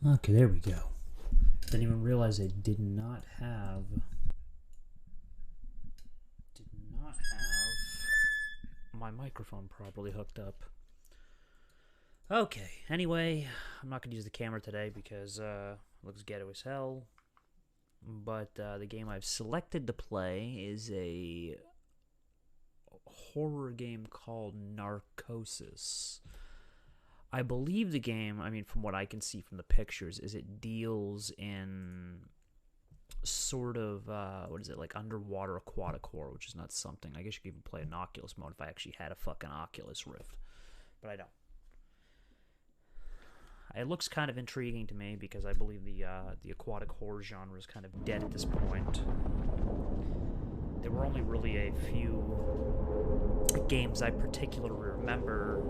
Okay, there we go. Didn't even realize I did not have my microphone properly hooked up. Okay, anyway, I'm not gonna use the camera today because it looks ghetto as hell. But the game I've selected to play is a horror game called Narcosis. I believe the game, I mean, from what I can see from the pictures, is it deals in sort of, what is it, like underwater aquatic horror, which is not something. I guess you could even play an Oculus mode if I actually had a fucking Oculus Rift. But I don't. It looks kind of intriguing to me because I believe the aquatic horror genre is kind of dead at this point. There were only really a few games I particularly remember.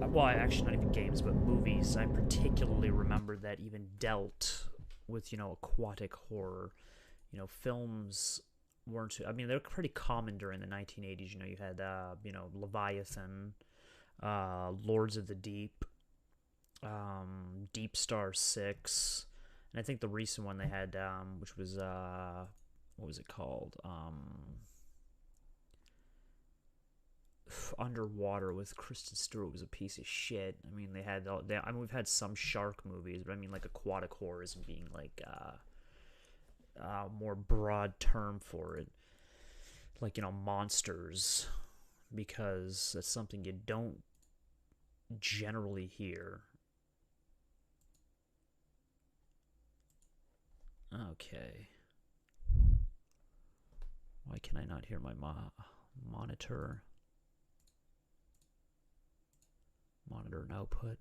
Well, actually, not even games, but movies I particularly remember that even dealt with, aquatic horror. Films weren't. I mean, they're pretty common during the 1980s. You had, Leviathan, Lords of the Deep, Deep Star 6, and I think the recent one they had, which was, what was it called? Underwater with Kristen Stewart was a piece of shit. I mean, I mean, we've had some shark movies, but I mean, like aquatic horror isn't being like more broad term for it, like monsters, because that's something you don't generally hear. Okay, why can I not hear my monitor? Monitor and output.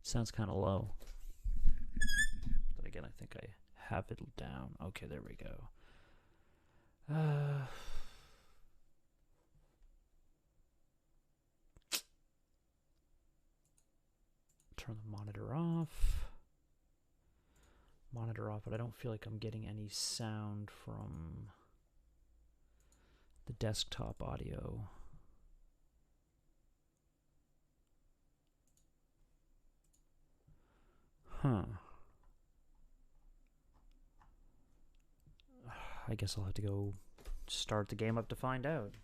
Sounds kind of low. But again, I think I have it down. Okay, there we go. Turn the monitor off. Monitor off, but I don't feel like I'm getting any sound from the desktop audio. Huh. I guess I'll have to go start the game up to find out.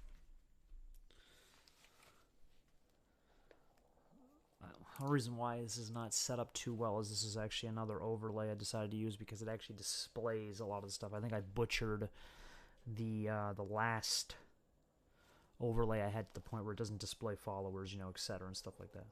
The reason why this is not set up too well is this is actually another overlay I decided to use because it actually displays a lot of the stuff. I think I butchered the last overlay I had to the point where it doesn't display followers, etc. and stuff like that.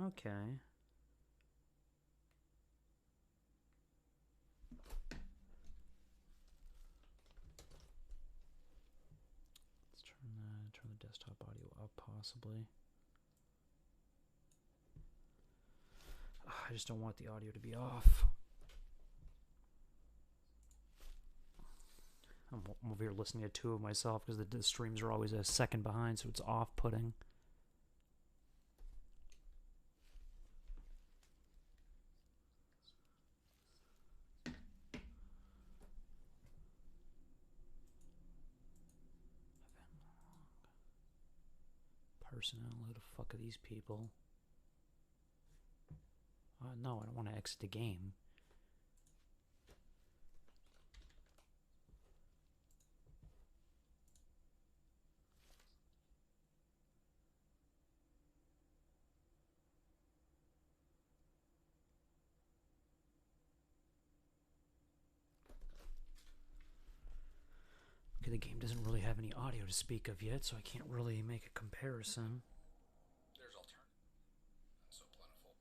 Okay. Let's turn the desktop audio up possibly. I just don't want the audio to be off. I'm over here listening to two of myself because the streams are always a second behind, so it's off-putting. Personnel, who the fuck are these people? No, I don't want to exit the game. Okay, the game doesn't really have any audio to speak of yet, so I can't really make a comparison. There's alternative. Not so plentiful.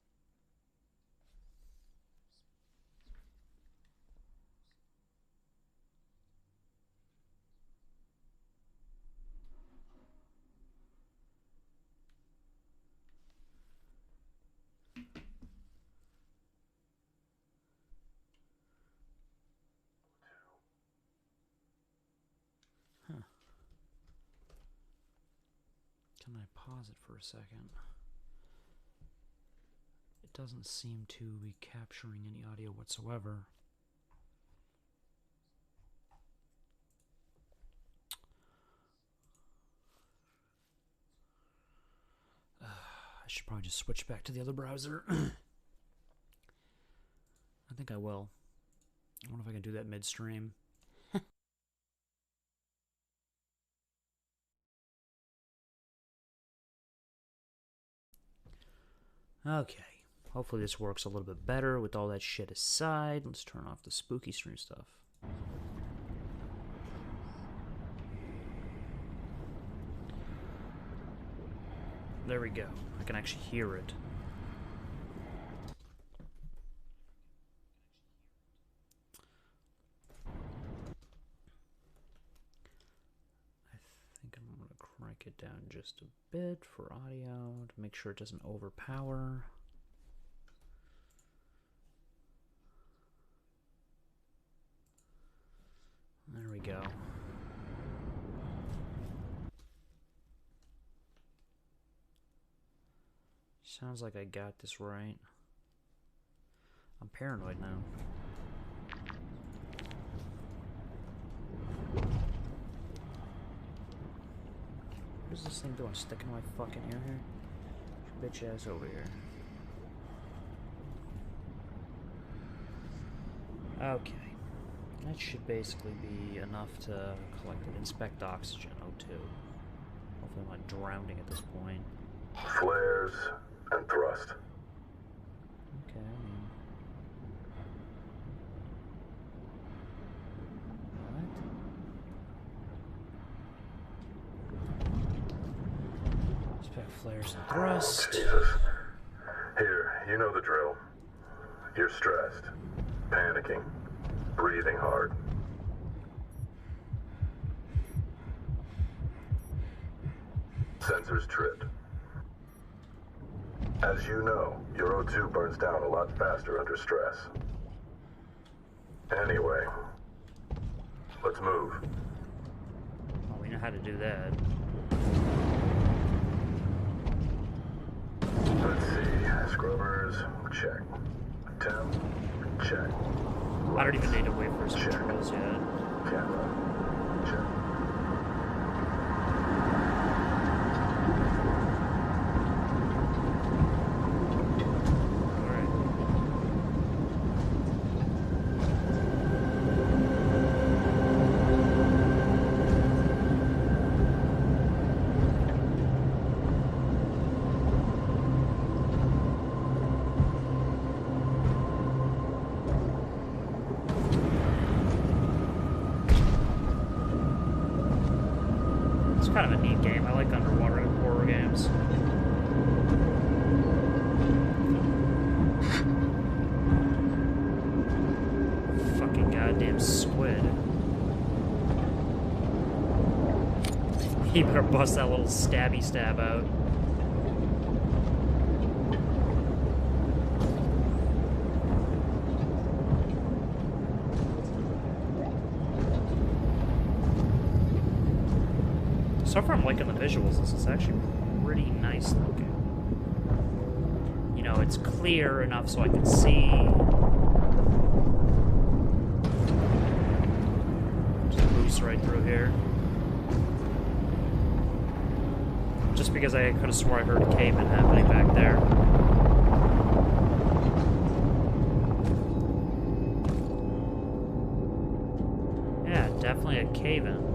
Can I pause it for a second. It doesn't seem to be capturing any audio whatsoever. I should probably just switch back to the other browser. I think I will. I wonder if I can do that midstream. Okay. Hopefully this works a little bit better with all that shit aside. Let's turn off the spooky stream stuff. There we go. I can actually hear it. I think I'm going to crank it down just a bit for audio to make sure it doesn't overpower. There we go. Sounds like I got this right. I'm paranoid now. What is this thing doing? Sticking my fucking ear here? Bitch ass over here. Okay. That should basically be enough to collect and inspect oxygen. O2. Hopefully I'm not drowning at this point. Flares and thrust. Okay, I mean... What? Inspect flares and thrust. Oh, Jesus. Here, you know the drill. You're stressed, panicking, breathing hard. Sensors tripped. As you know, your O2 burns down a lot faster under stress. Anyway, let's move. Well, we know how to do that. Let's see. Scrubbers, check. Temp, check. I don't even need to wait for some Check. controls yet. Camera, check. Kind of a neat game. I like underwater horror games. Fucking goddamn squid. He better bust that little stabby stab out. So far I'm liking the visuals. This is actually pretty nice looking. You know, it's clear enough so I can see. Just boost right through here. Just because I could have swore I heard a cave-in happening back there. Yeah, definitely a cave-in.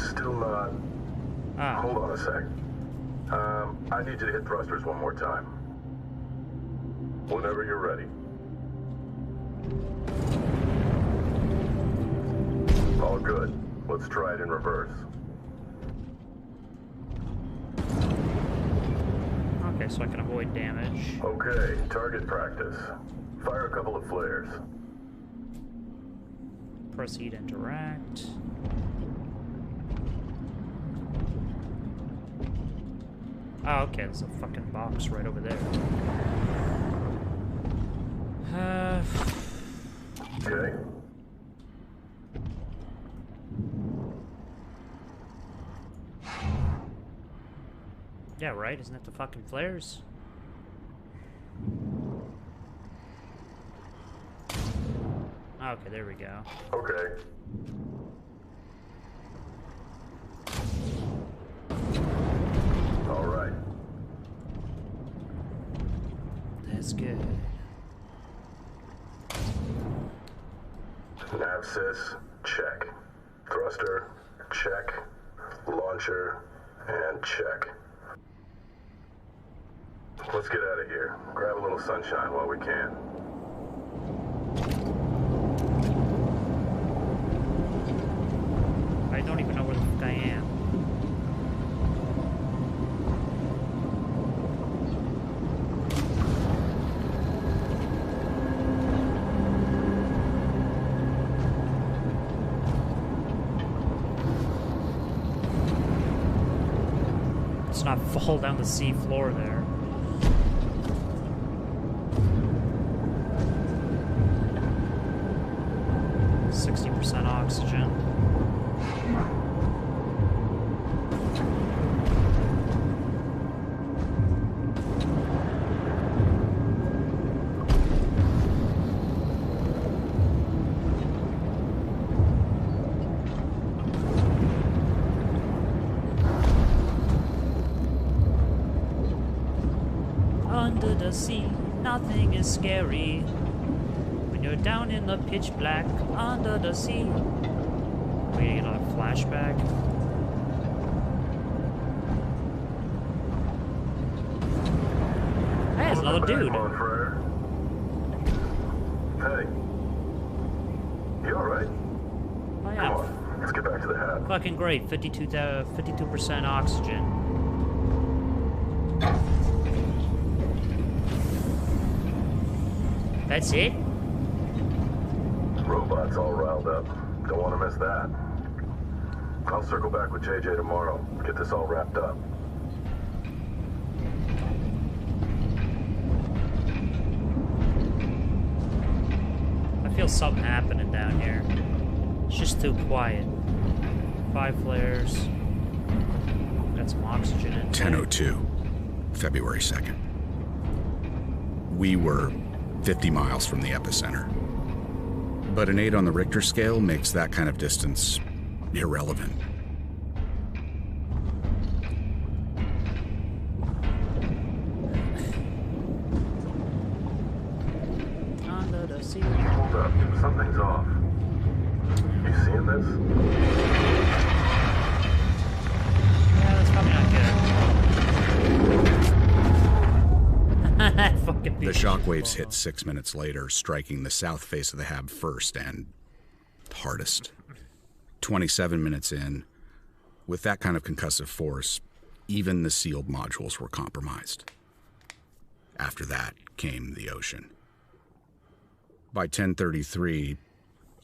Still not... Hold on a sec. I need you to hit thrusters one more time. Whenever you're ready. All good. Let's try it in reverse. Okay, so I can avoid damage. Okay, target practice. Fire a couple of flares. Proceed, interact. Oh, okay, there's a fucking box right over there. Okay. Yeah, right? Isn't that the fucking flares? Okay, there we go. Okay. All right. That's good. Narcosis, check. Thruster, check. Launcher, and check. Let's get out of here. Grab a little sunshine while we can. I don't even know where the fuck I am. Let's not fall down the sea floor there. %60 oxygen. Under the sea, nothing is scary. When you're down in the pitch black, under the sea. We're gonna get another flashback. Hey, there's another dude. Hey. You alright? Oh Come yeah, on, let's get back to the hab. fucking great. 52% oxygen. That's it? Robots all riled up. Don't want to miss that. I'll circle back with JJ tomorrow. Get this all wrapped up. I feel something happening down here. It's just too quiet. 5 flares. Got some oxygen in. 10:02, February 2nd. We were 50 miles from the epicenter. But an 8 on the Richter scale makes that kind of distance irrelevant. Under the sea. Hold up. Something's off. You seeing this? Yeah, that's probably not good. Fucking The piece of shockwaves shit. hit 6 minutes later, striking the south face of the hab first and hardest. 27 minutes in, with that kind of concussive force, even the sealed modules were compromised. After that came the ocean. By 10:33,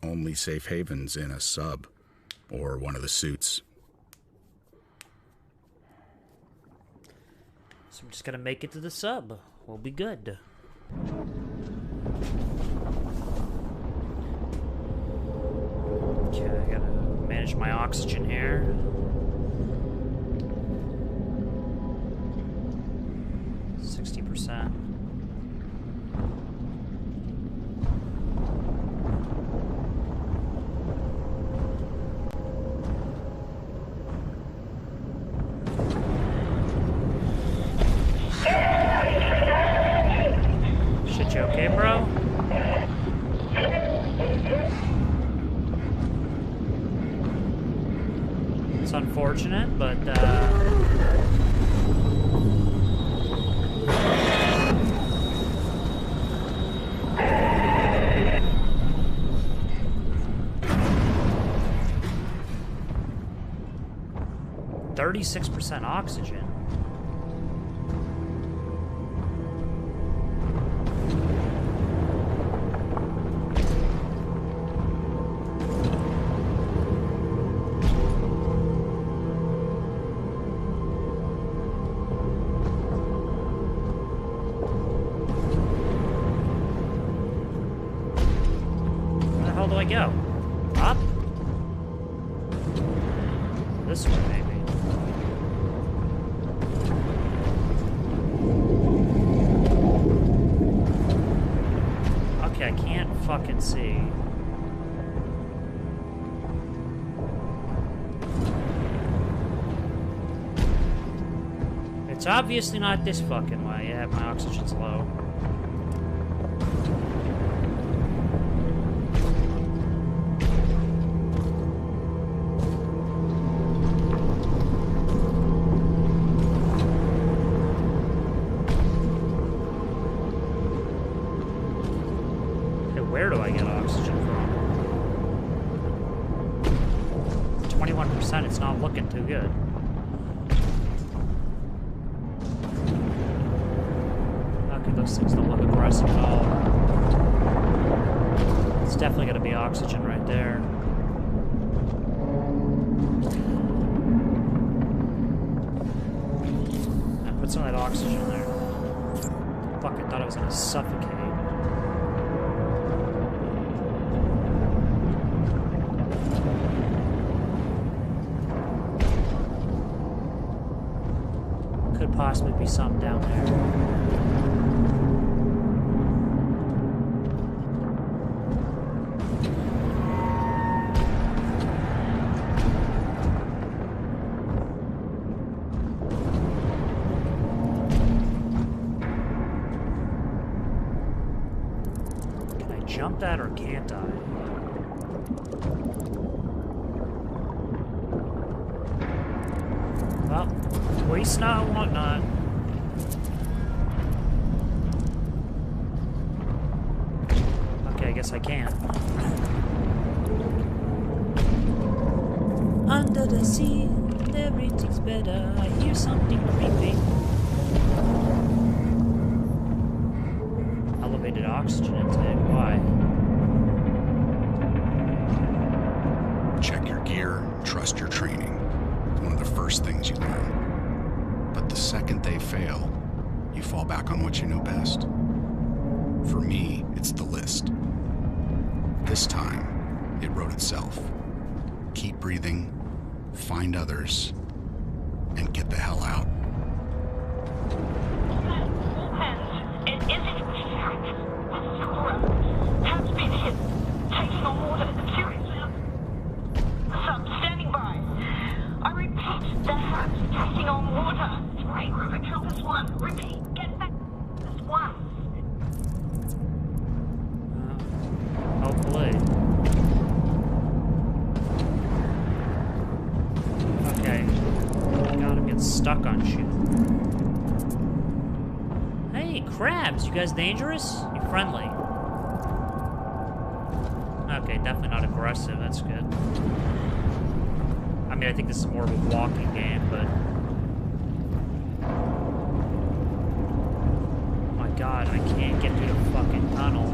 only safe havens in a sub or one of the suits. So I'm just gonna make it to the sub. We'll be good. Okay, I gotta manage my oxygen here. %60. Shit, you okay, bro? It's unfortunate, but, 36% oxygen. go? Up? This way, maybe. Okay, I can't fucking see. It's obviously not this fucking way. Yeah, my oxygen's low. Okay, where do I get oxygen from? 21%, it's not looking too good. Those things don't look aggressive at all. It's definitely going to be oxygen right there. I put some of that oxygen there. Fuck, I thought I was going to suffocate. Could possibly be something down there. Jump that or can't I? Well, waste not, want not. Okay, I guess I can. Under the sea, everything's better. I hear something creeping. Elevated oxygen intake. Why? Check your gear, trust your training. One of the first things you learn. But the second they fail, you fall back on what you know best. For me, it's the list. This time, it wrote itself. Keep breathing, find others, and get the hell out. Has been hit. Taking on water. Seriously. Some standing by. I repeat, the hat's taking on water. Right, Robert, help us one. Repeat, get back. This one. Hopefully. Okay. God, I'm getting stuck on shit. Hey, crabs, you guys dangerous? You friendly? Okay, definitely not aggressive, that's good. I mean, I think this is more of a walking game, but... Oh my god, I can't get through the fucking tunnel.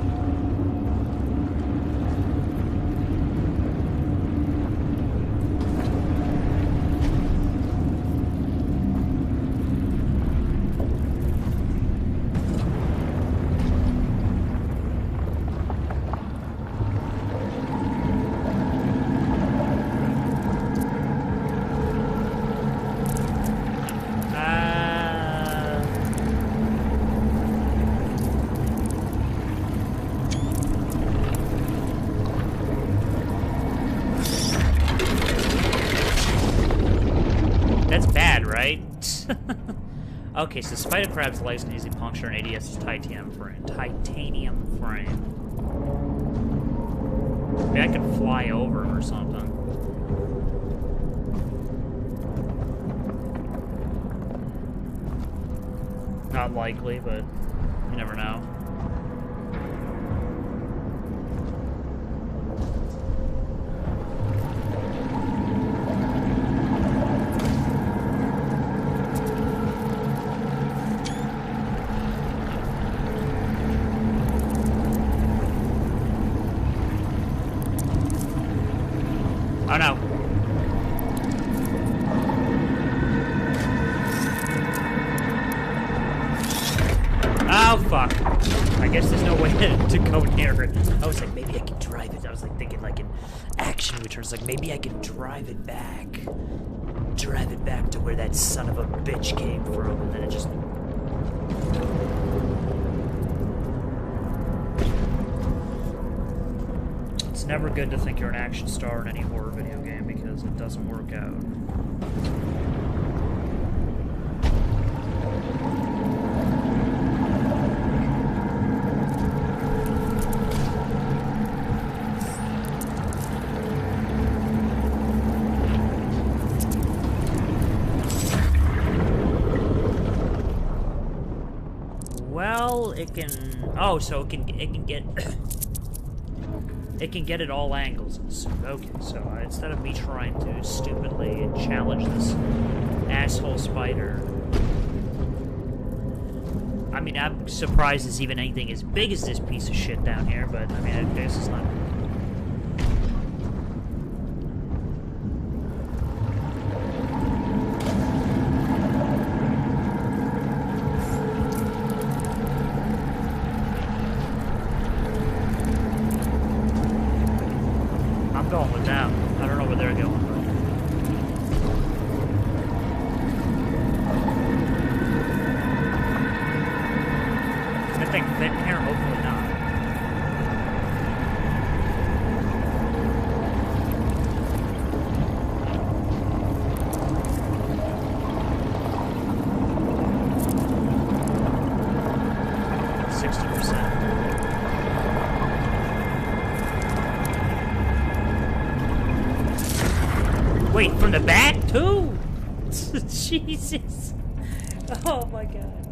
That's bad, right? Okay, so spider crab's legs can easily puncture an ADS's titanium frame. Maybe I could fly over him or something. Not likely, but you never know. Oh no. Oh fuck. I guess there's no way to go near it. I was like, maybe I can drive it. I was like thinking like an action returns, like maybe I can drive it back to where that son of a bitch came from, and then it just. It's never good to think you're an action star in any horror video game because it doesn't work out. Well, it can. Oh, so it can get. It can get at all angles. Okay, so instead of me trying to stupidly challenge this asshole spider, I mean, I'm surprised there's even anything as big as this piece of shit down here. But I mean, I guess it's not. Going with them. I don't know where they're going, but... Good thing fit here, hopefully not. Wait, from the back, too? Jesus. Oh, my God.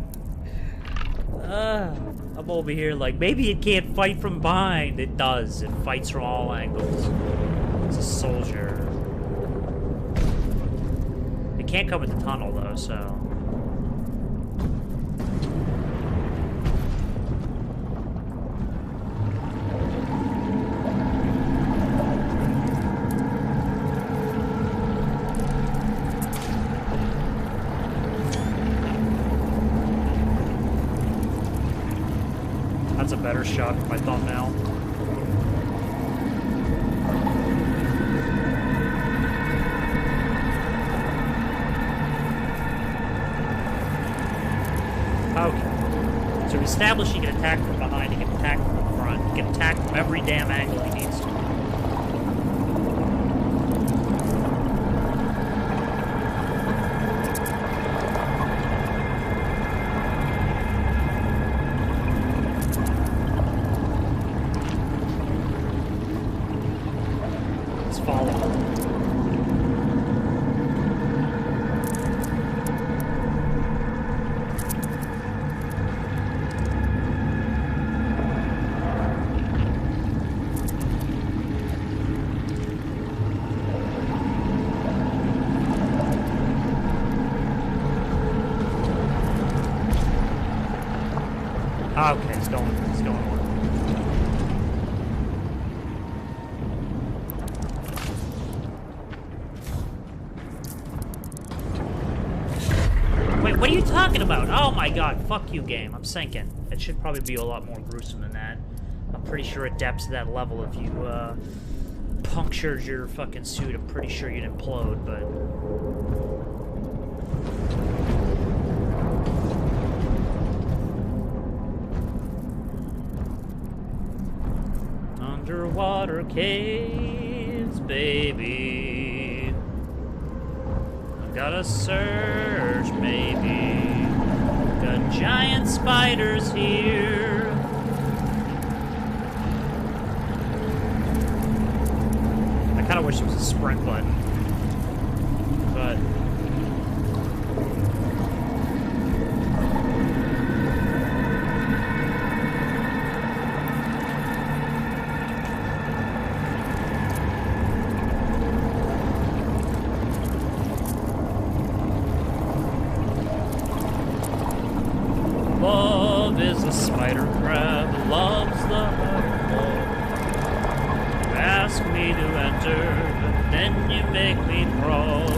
I'm over here like, maybe it can't fight from behind. It does. It fights from all angles. It's a soldier. It can't come in the tunnel, though, so... That's a better shot for my thumbnail. Okay. So we established he can attack from behind, he can attack from the front, he can attack from every damn angle he needs to. Okay, it's going well. Wait, what are you talking about? Oh my god, fuck you, game. I'm sinking. It should probably be a lot more gruesome than that. I'm pretty sure it depths to that level if you, punctured your fucking suit. I'm pretty sure you'd implode, but... Underwater caves, baby. I gotta search, maybe. Got giant spiders here. I kinda wish there was a sprint button. But... Love is a spider crab, loves the hardcore. Ask me to enter, but then you make me crawl.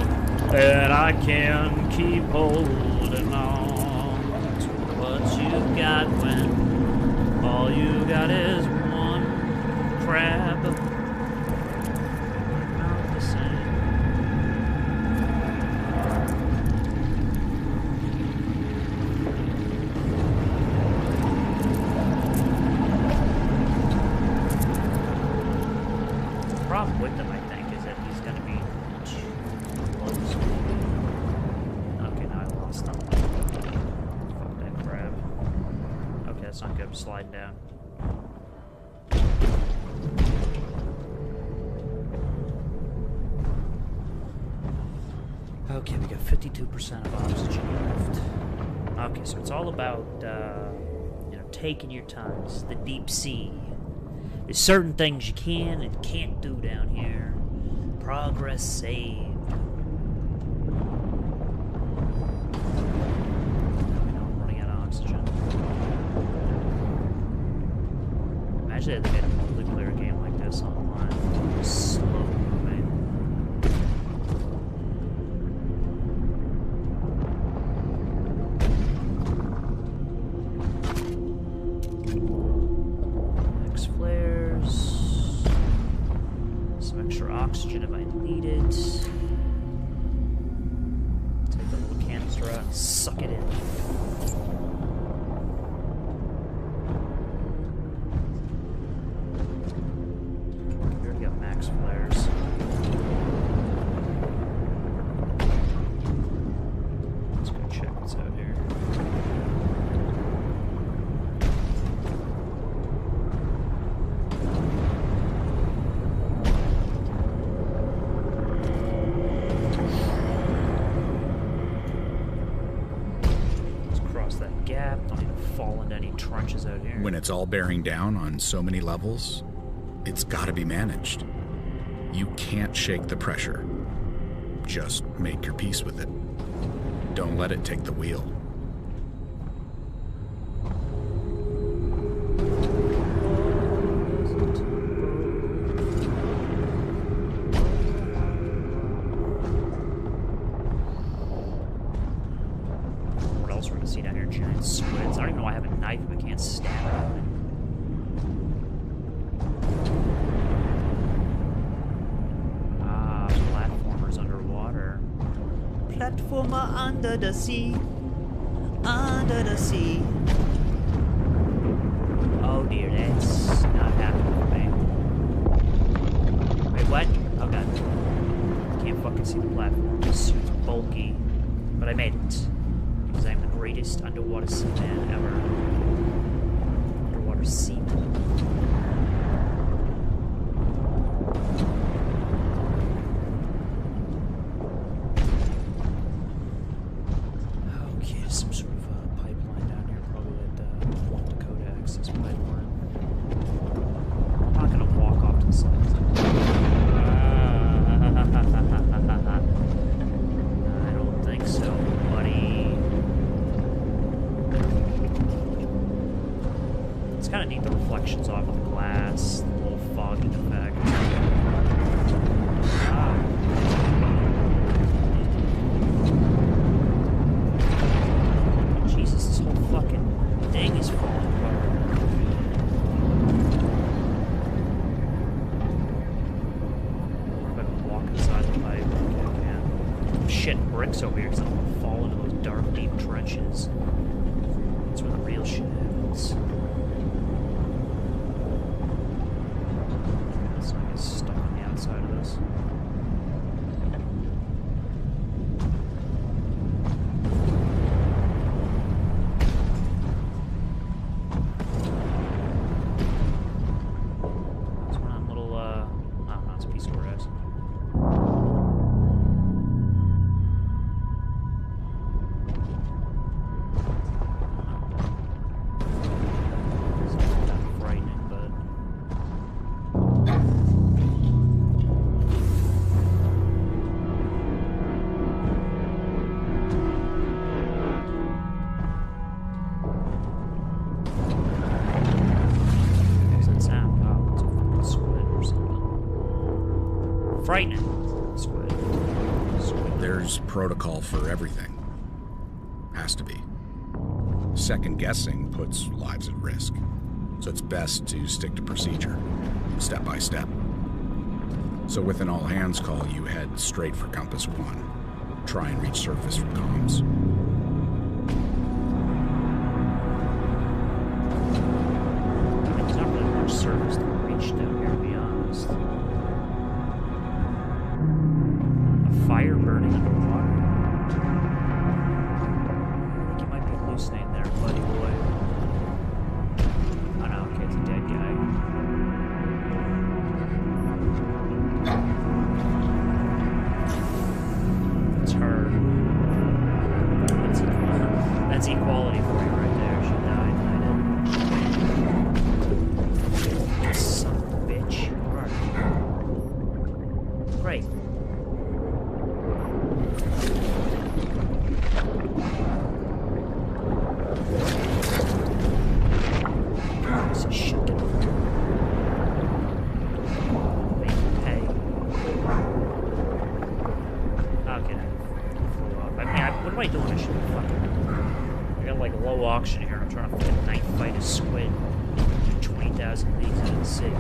And I can't keep holding on to what you've got when all you got is one crab. sliding down. Okay, we got 52% of oxygen left. Okay, so it's all about, you know, taking your time. This is the deep sea. There's certain things you can and can't do down here. Progress saved. I'm running out of oxygen. Imagine they made a multiplayer game like this online. Slow moving. Max flares. Some extra oxygen if I need it. Take the little canister out and suck it in. We already got max flares. Let's go check what's out here. That gap, don't even fall into any trenches out here. When it's all bearing down on so many levels, it's got to be managed. You can't shake the pressure. Just make your peace with it. Don't let it take the wheel. We're gonna see down here giant squids. I don't even know I have a knife if I can't stab it. Ah, platformers underwater. Platformer under the sea. Under the sea. Oh dear, that's not happening for me. Wait, what? Oh god. Can't fucking see the platform. This suit's bulky. But I made it. Because I'm the greatest underwater seaman ever. Underwater seaman. Okay, some sort of pipeline down here, probably at Dakota access pipeline. I'm not gonna walk off to the side. I don't think so, buddy. It's kind of neat, the reflections off of the glass, the little fogging effect. Ah. Jesus, this whole fucking thing is falling apart. What if I can walk inside the pipe? Okay, I can. Shit, bricks over here, because I don't want to fall into those dark, deep trenches. That's where the real shit happens. So I get stuck on the outside of this. There's one on little, oh no, it's a piece of grass. It's not that frightening, but... What's that sound? Oh, it's a fucking squid or something. Frightening. Squid. Squid. There's protocol for everything. Has to be. Second guessing puts lives at risk. So it's best to stick to procedure, step by step. So with an all-hands call, you head straight for Compass 1. Try and reach surface from comms. There's not really much surface to reach down here, to be honest. A fire burning underwater. I think you might be hallucinating there, buddy boy. Okay, flew off. I mean, what am I doing? I should be fucking... I got like low oxygen here. I'm trying to fucking knife fight a squid 20,000 leagues into the sea.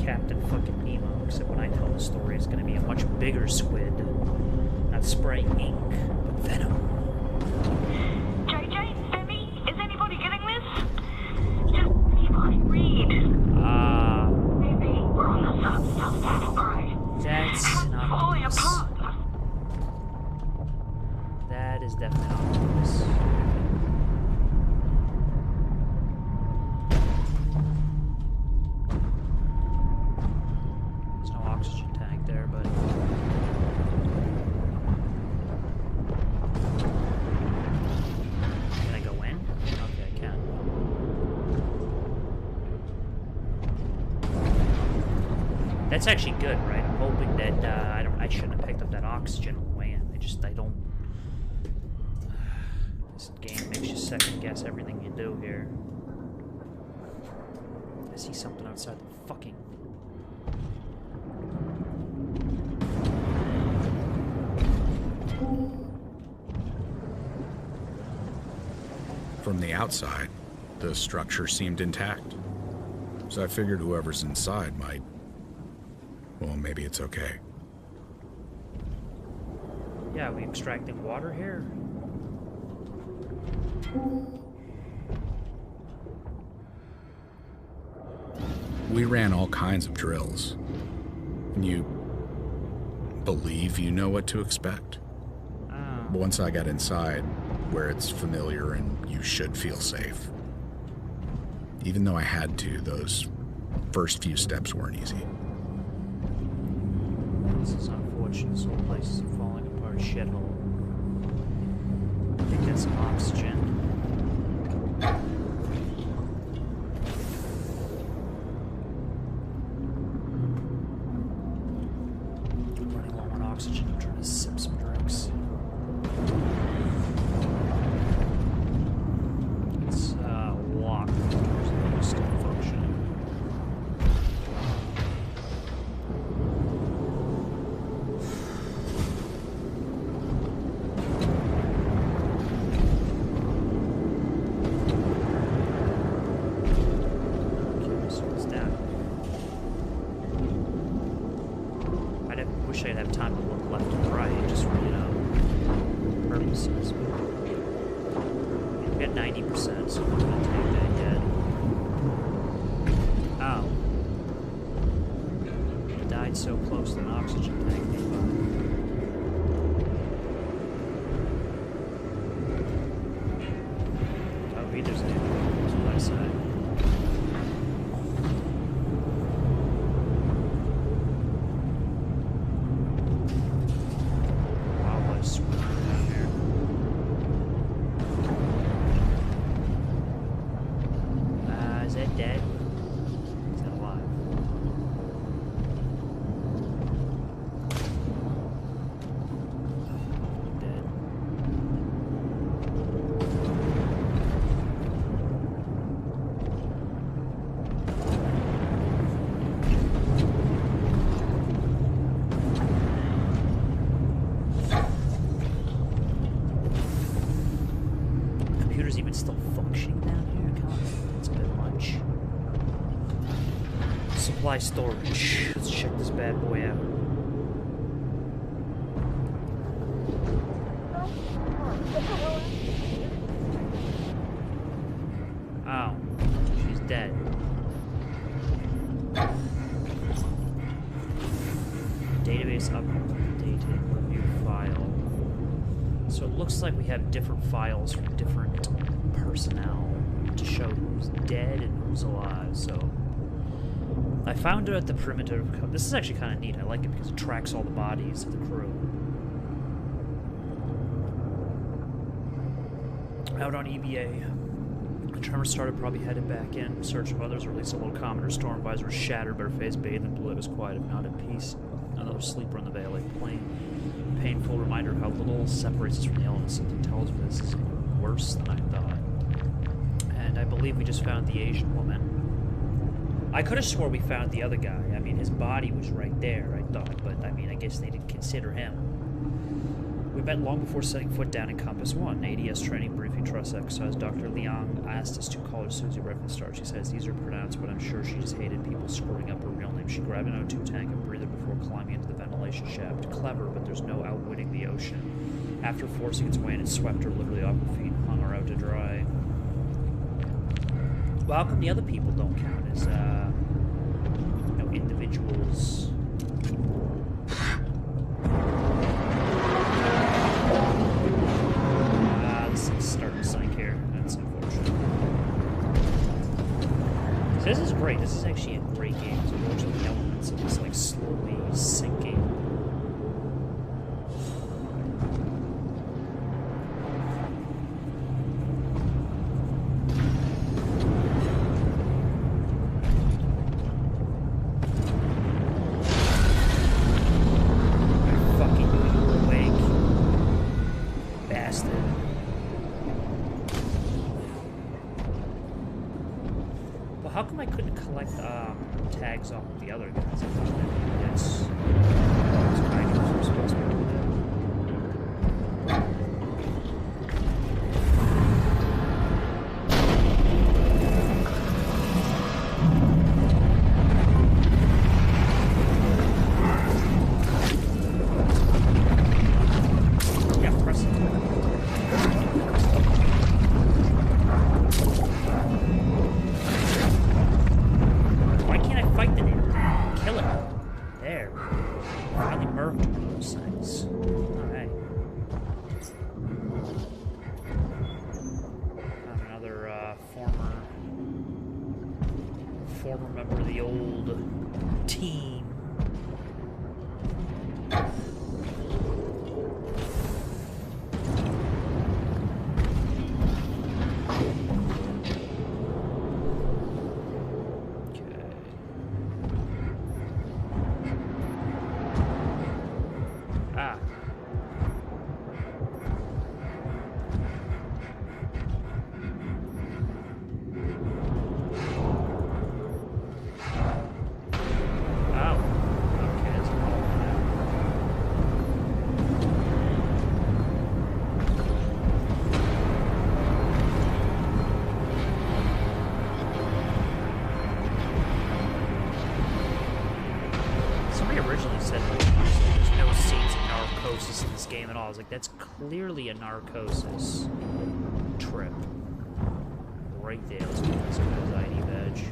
Captain fucking Nemo, except when I tell the story, it's gonna be a much bigger squid. Not spraying ink, but venom. JJ, Debbie, is anybody getting this? Just anybody read. Maybe we're on the substanding by. That's not falling obvious. apart. That is definitely not obvious. There's no oxygen tank there, but... Can I go in? Okay, I can. That's actually good, right? I'm hoping that I shouldn't have picked up that oxygen on the way in. I don't. This game makes you second guess everything you do here. I see something outside the fucking. From the outside, the structure seemed intact. So I figured whoever's inside might... Well, maybe it's okay. Yeah, are we extracting water here? We ran all kinds of drills. And you believe you know what to expect. But once I got inside, where it's familiar and you should feel safe. Even though I had to, those first few steps weren't easy. This is unfortunate. This whole place is a falling apart shithole. I think that's some oxygen. I'm running low on oxygen. I'm trying to sip some drinks. It's locked. There's no still functioning. I'd have time to look left and right, just for, you know, purposes. But we got 90%, so we're not gonna take that yet. Oh. I died so close to an oxygen tank nearby. Oh, there's an enemy. That's what I said. Dead? Is that alive? Dead. The computer's even still functioning down here? Come on, it's a bit much. Supply storage. Let's check this bad boy out. Oh, she's dead. Database updated. Review file. So it looks like we have different files from different personnel to show who's dead and who's alive. So I found it at the perimeter. This is actually kind of neat. I like it because it tracks all the bodies of the crew. Out on EVA. The tremor started, probably headed back in. Search of others, released a little commoner. Storm visor was shattered, but her face bathed in blue. It was quiet, if not at peace. Another sleeper in the Valley Plain. Painful reminder of how little separates us from the elements. Something tells me this is even worse than I thought. And I believe we just found the Asian woman. I could have swore we found the other guy. I mean, his body was right there, I thought, but I mean, I guess they didn't consider him. We met long before setting foot down in Compass 1, ADS training briefing trust exercise. Dr. Liang asked us to call her Susie right from the start. She says these are pronounced, but I'm sure she just hated people screwing up her real name. She grabbed an O2 tank and breathed it before climbing into the ventilation shaft. Clever, but there's no outwitting the ocean. After forcing its way in, it swept her literally off her feet and hung her out to dry. Well, how come the other people don't count as, individuals? This is starting to sink here. That's unfortunate. So this is great. This is actually a great game. There's a bunch of elements of just, like, slowly sinking. Tags off the other guys. I thought maybe that's kind of supposed to be doing that. Yeah, press it. Fight the dude. Kill him. There. Finally murked one of those things. Alright. Another former member of the old team. I was like, that's clearly a Narcosis trip. Right there. Let's get this guy's ID badge.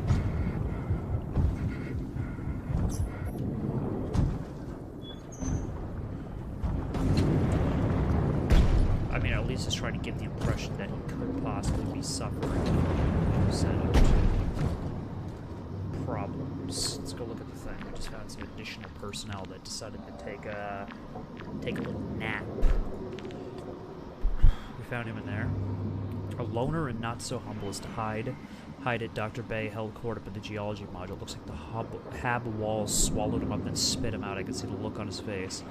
I mean, at least it's trying to give the impression that he could possibly be suffering from set up problems. Let's go look at the thing. I just found some additional personnel that decided to take a little nap. We found him in there. A loner and not so humble as to hide it. Dr. Bay held court up in the geology module. Looks like the hab walls swallowed him up and spit him out. I could see the look on his face.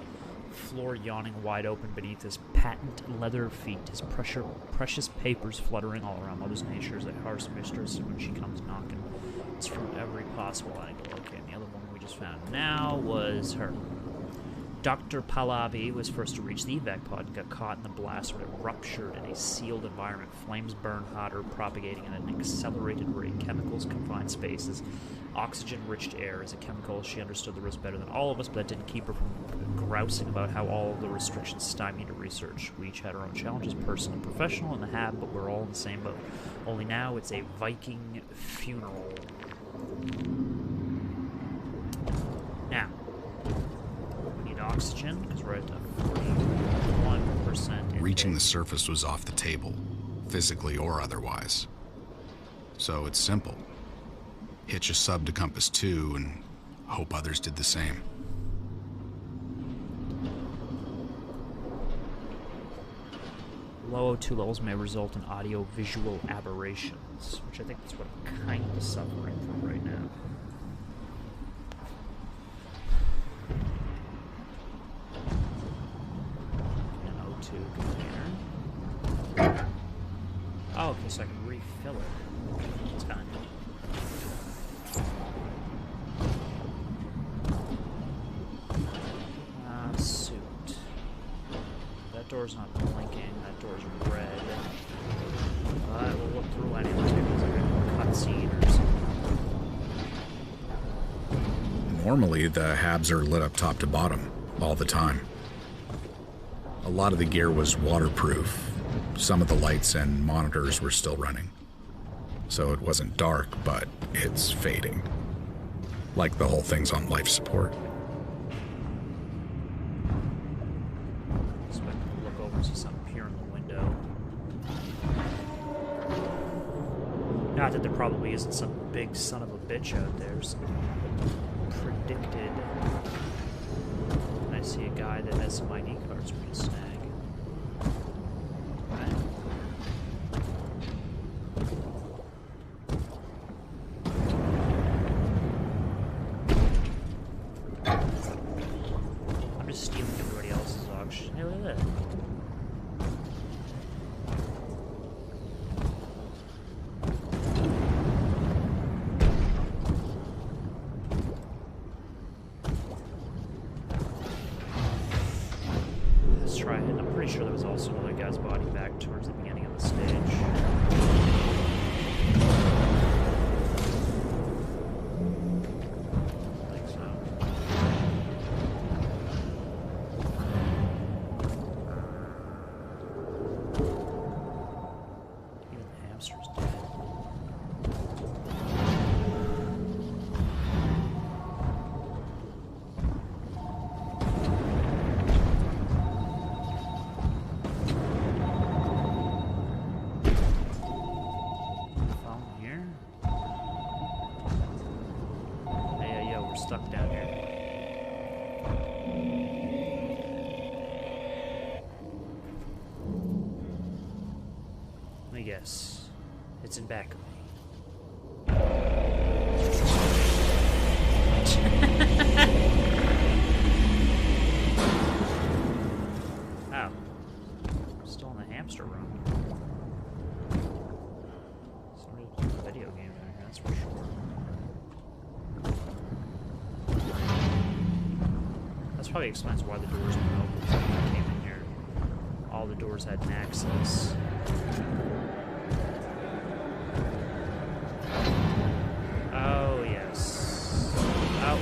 Floor yawning wide open beneath his patent leather feet. His precious papers fluttering all around. Mother's Nature is a harsh mistress when she comes knocking. It's from every possible angle. Okay, and the other woman we just found now was her. Dr. Pahlavi was first to reach the evac pod and got caught in the blast when it ruptured in a sealed environment. Flames burn hotter, propagating at an accelerated rate. Chemicals, confined spaces, oxygen-rich air is a chemical. She understood the risk better than all of us, but that didn't keep her from grousing about how all of the restrictions stymied her research. We each had our own challenges, personal and professional, in the hab, but we're all in the same boat. Only now it's a Viking funeral. Now, we need oxygen, because we're at 41%. Reaching the surface was off the table, physically or otherwise. So it's simple. Hitch a sub to Compass 2 and hope others did the same. Low O2 levels may result in audio-visual aberrations, which I think is what I'm kind of suffering from right now. An O2 container. Oh, okay, so I can refill it. That's kind of neat. door's not blinking. That door's red. But we'll look through anyway. Maybe there's like a cutscene or something. Normally, the habs are lit up top to bottom all the time. A lot of the gear was waterproof. Some of the lights and monitors were still running. So it wasn't dark, but it's fading. Like the whole thing's on life support. Expect to look over and see something appear in the window. Not that there probably isn't some big son of a bitch out there, some predicted. And I see a guy that has some ID cards we can snag. Right. I'm just stealing everybody else's auction. Hey, look at that. Let's try it. I'm pretty sure there was also another guy's body back towards the beginning of the stage. I think so. Even the hamster's dead. Phone here? Yeah, we're stuck down here. Let me guess. It's in back of me. Oh. Still in the hamster room. Somebody playing a video game down here, that's for sure. That's probably explains why the doors weren't open when I came in here. All the doors had an access. Oh, yes. Oh.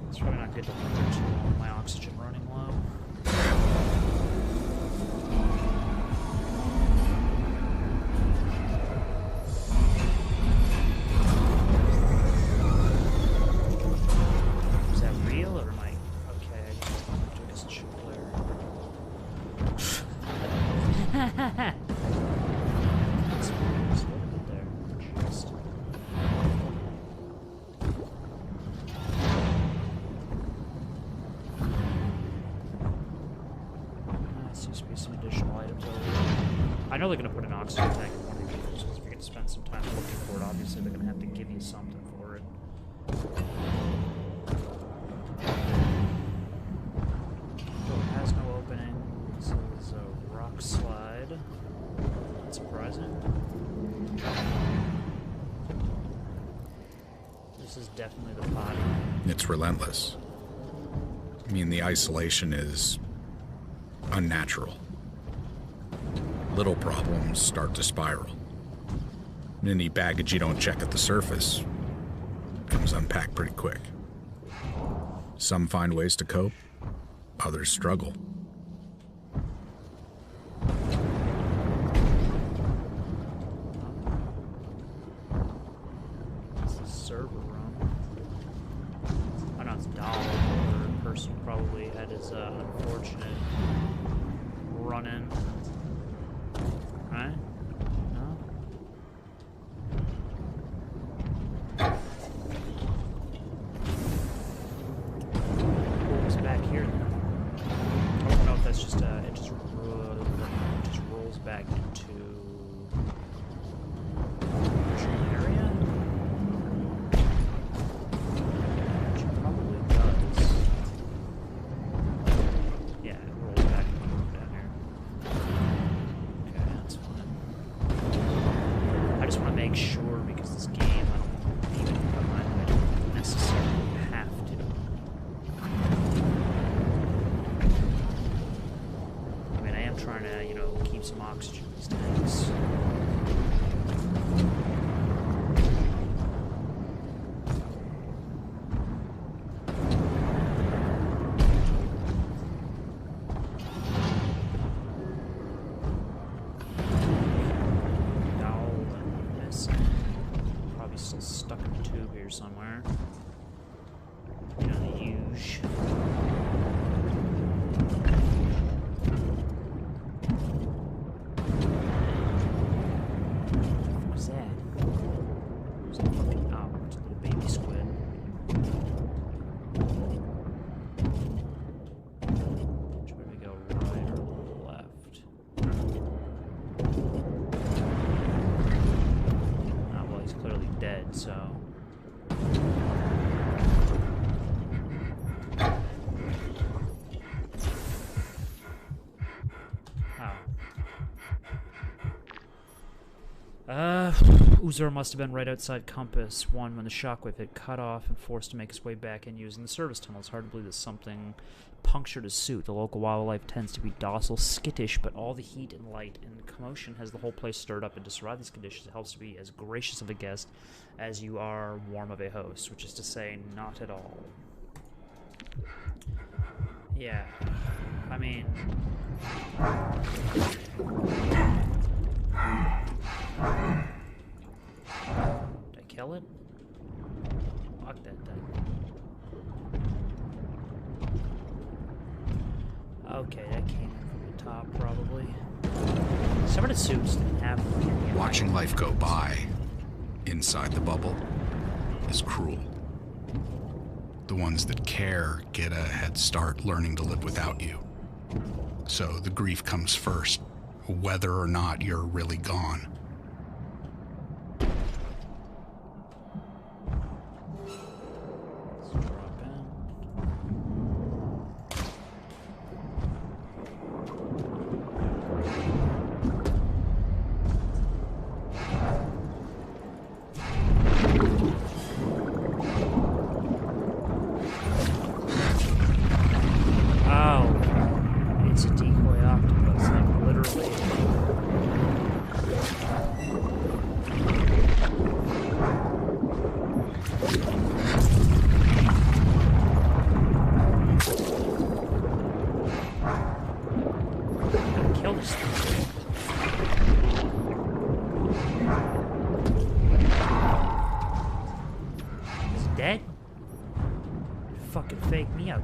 It's probably not good to linger too long with my oxygen running low. Is that real or am I okay? I just took a shit player. That's just a little bit there. Just. Seems to be some additional items over there. I know they're going to put an oxygen tank in one of these because if you're going to spend some time looking for it, obviously they're going to have to give you something for it. Door has no opening. This is a rock slide. That's surprising. This is definitely the potty. It's relentless. I mean, the isolation is unnatural. Little problems start to spiral. And any baggage you don't check at the surface comes unpacked pretty quick. Some find ways to cope, others struggle. This is server room. Oh no, it's Doll. The person probably had his unfortunate run-in. Right? No? What was back here then? I don't know if that's just it just rolls back into the area. Which it probably does. Yeah, trying to, you know, keep some oxygen in these tanks. Still stuck in the tube here somewhere. You know, the huge. What's that? What's that fucking. Oh, it's a little baby squid. Which way do we go? Right or left? He's clearly dead, so... Uzur must have been right outside Compass 1 when the shockwave had cut off and forced to make his way back in using the service tunnel. It's hard to believe that something punctured his suit. The local wildlife tends to be docile, skittish, but all the heat and light and commotion has the whole place stirred up, and to survive these conditions, it helps to be as gracious of a guest as you are warm of a host, which is to say, not at all. Yeah, I mean... Did I kill it? Fuck that thing. Okay, that came in from the top, probably. Some of the suits didn't have... Watching life go by inside the bubble is cruel. The ones that care get a head start learning to live without you. So the grief comes first, whether or not you're really gone.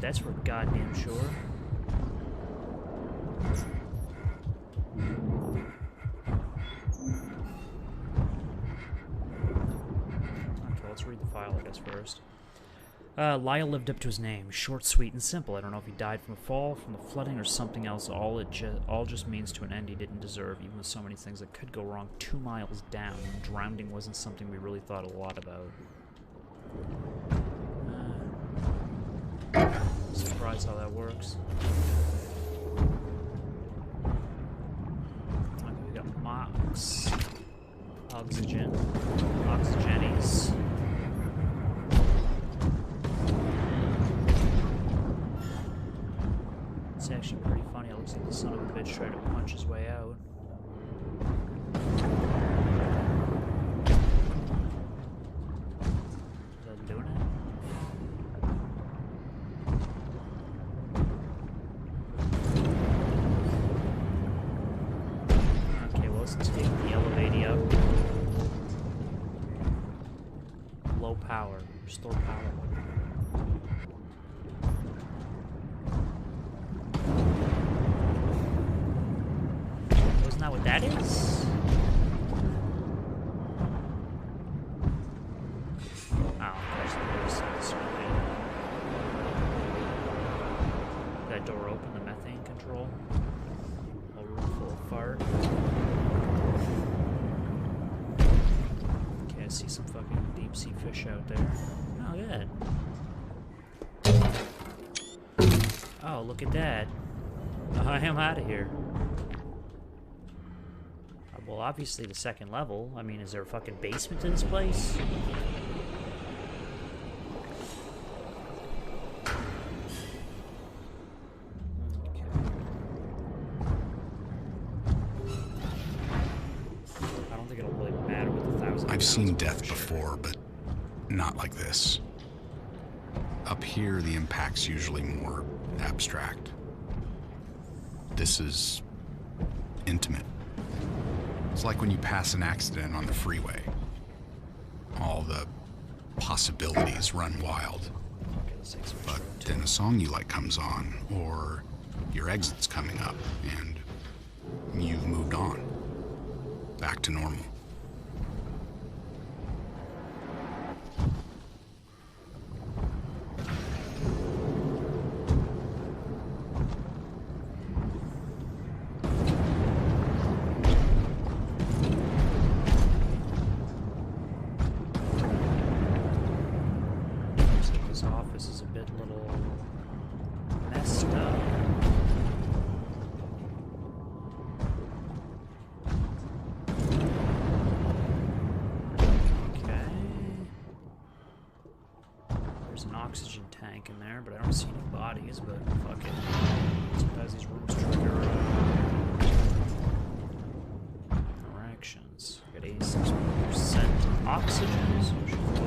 That's for goddamn sure. Okay, let's read the file, I guess, first. Lyle lived up to his name. Short, sweet, and simple. I don't know if he died from a fall, from the flooding, or something else. All just means to an end he didn't deserve, even with so many things that could go wrong 2 miles down. Drowning wasn't something we really thought a lot about. Surprised how that works. Okay, we got Mox. Oxygen. Oxygenies. It's actually pretty funny. It looks like the son of a bitch tried to punch his way out. Is that doing it? Let's take the elevator up. Low power. Restore power. Isn't that what that is? Oh, of course, there's that door open, the methane control. A room full of fart. I see some fucking deep sea fish out there. Oh, good. Oh, look at that. I am out of here. Well, obviously the second level. I mean, is there a fucking basement to this place? I've seen death before, but not like this. Up here, the impact's usually more abstract. This is intimate. It's like when you pass an accident on the freeway. All the possibilities run wild. Okay, let's take some But intro, too. then a song you like comes on, or your exit's coming up, and you've moved on. Back to normal. Looks like this office is a bit little messed up. Okay. There's an oxygen tank in there, but I don't see any bodies, but fuck it. Sometimes these rooms trigger interactions. I got 86% oxygen, so it should be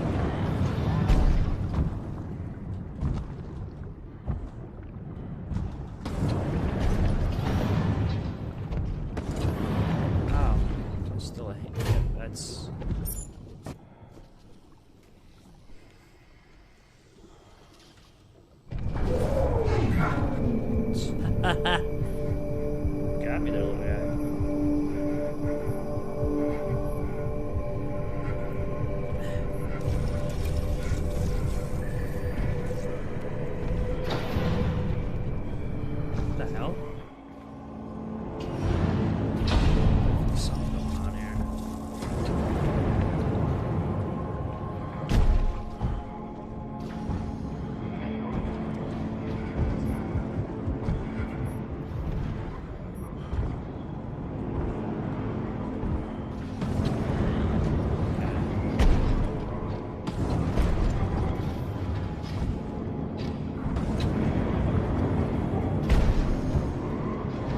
oh, still a hit. That's got me there, little guy. What the hell? Something going on here.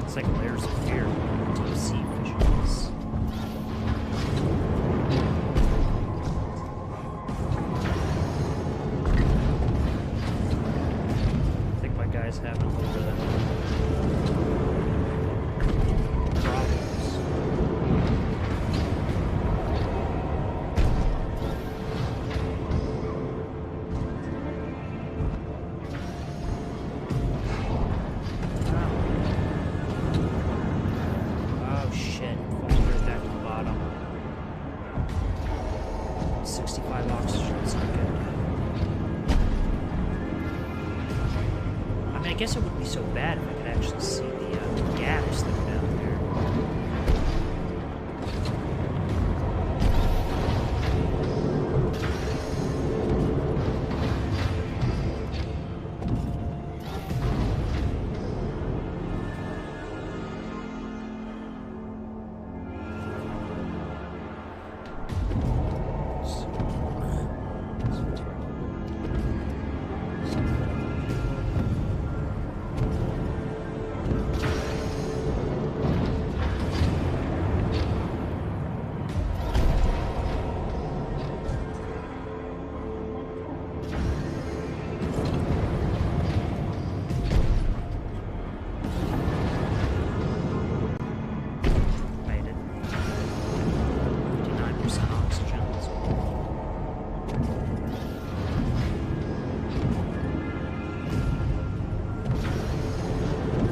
It's like layers of fear to see visions. I think my guy's having a little bit of problems. Oh shit, falling right back to the bottom. 65 oxygen, that's not good. I mean, I guess it wouldn't be so bad if I could actually see the gaps that are down there. Made it. 59% oxygen. That's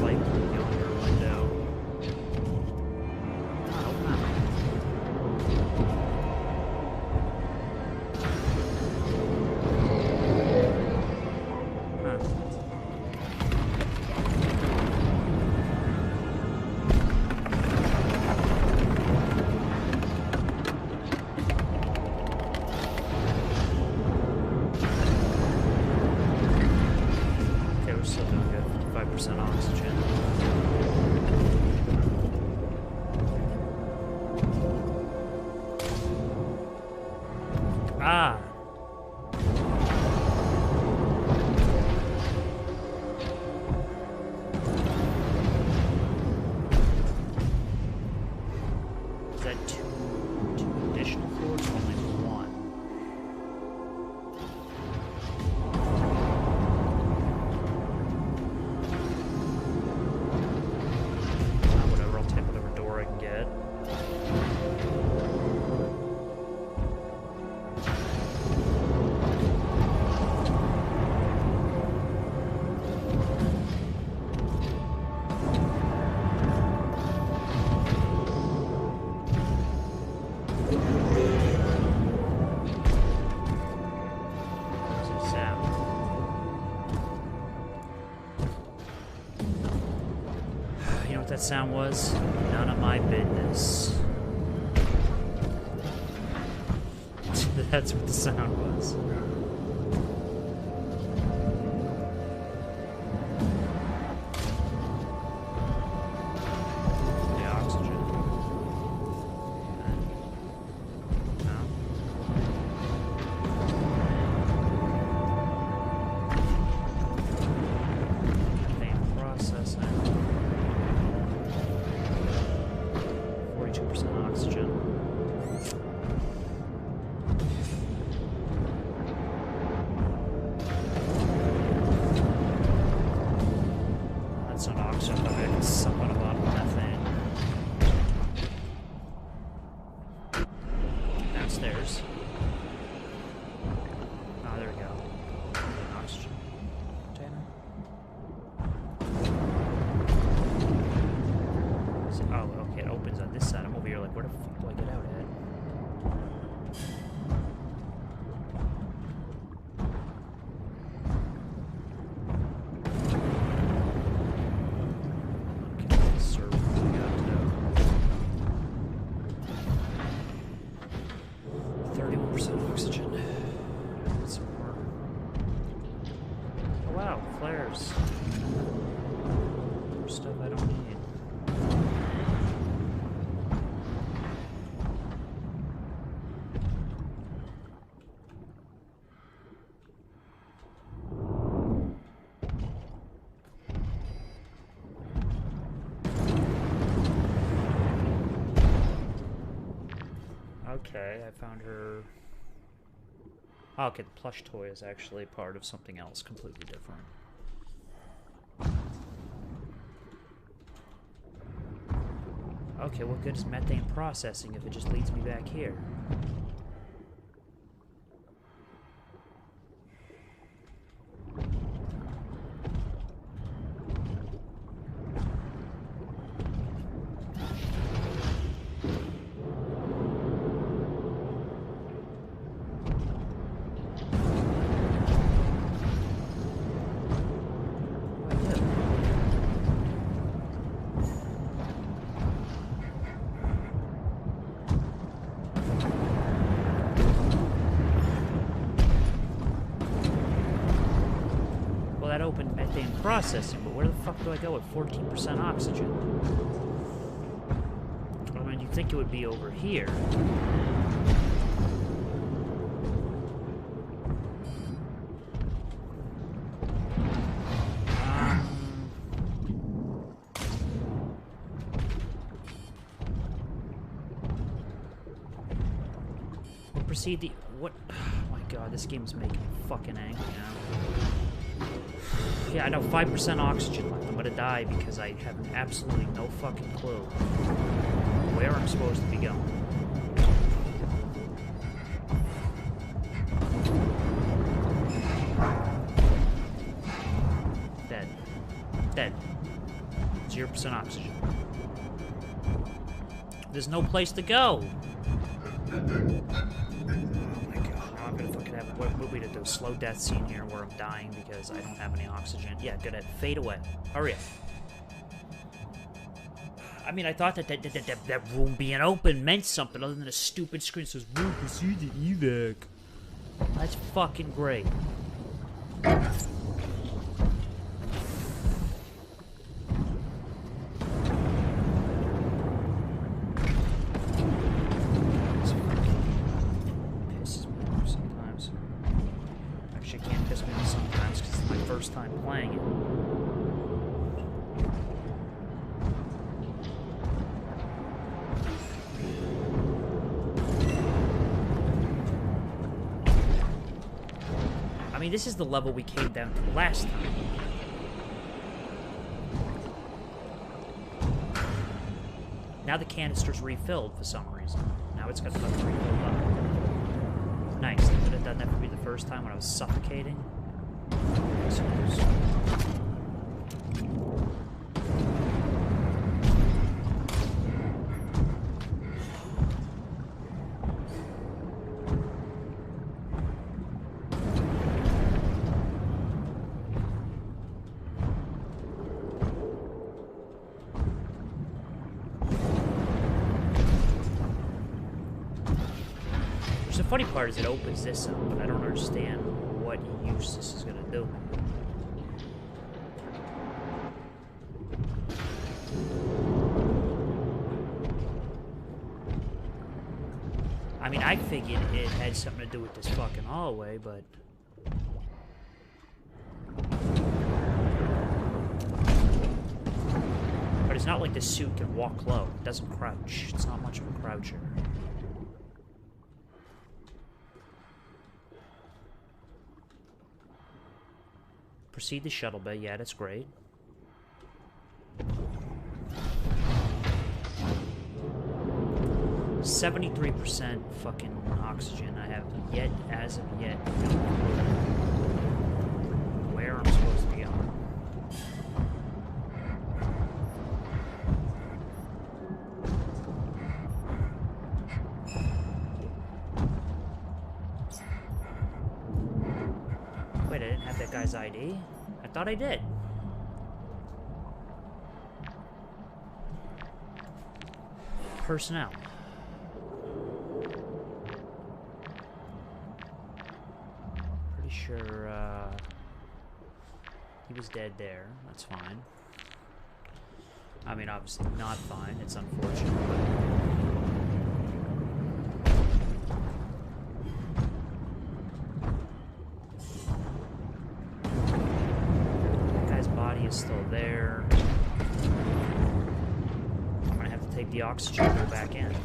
light through yonder window. Oh, wow. Huh. Okay, we're still doing good. 55% oxygen. Ah! Is that two additional floors or only that sound was? None of my business. That's what the sound was. The oxygen. No. Methane processing. 42% oxygen. That's not oxygen, but it's somewhat a lot of methane. Downstairs. Oh, there we go. Oxygen container. Oh, okay, it opens on this side. I'm over here like, where the fuck do I get out at? Okay, server we got to 31% oxygen. Get some more. Oh wow, flares. More stuff I don't need. Okay, I found her. Oh, okay, the plush toy is actually part of something else completely different. Okay, what good is methane processing if it just leads me back here? That opened methane processing, but where the fuck do I go with 14% oxygen? I mean, you'd think it would be over here. We'll proceed the... What? Oh my god, this game's making me fucking angry now. Yeah, I know, 5% oxygen left. I'm gonna die because I have absolutely no fucking clue where I'm supposed to be going. Dead. Dead. 0% oxygen. There's no place to go! I'm gonna fucking have what we to do a slow death scene here where I'm dying because I don't have any oxygen. Yeah, gonna fade away. Hurry up. I mean, I thought that room being open meant something other than a stupid screen that says room proceed to evac. That's fucking great. Time playing it. I mean, this is the level we came down to last time. Now the canister's refilled for some reason. Now it's got fucking refilled up. Nice. They could have done that for me the first time when I was suffocating. funny part is it opens this up, but I don't understand what use this is gonna do. I mean, I figured it had something to do with this fucking hallway, but... But it's not like this suit can walk low. It doesn't crouch. It's not much of a croucher. Proceed to shuttle bay. Yeah, that's great. %73% fucking oxygen. I have yet, as of yet, no clue where I'm supposed to be going. Wait, I didn't have that guy's ID? I thought I did. Personnel. Pretty sure, he was dead there. That's fine. I mean, obviously not fine. It's unfortunate, but... is still there. I'm gonna have to take the oxygen and go back in.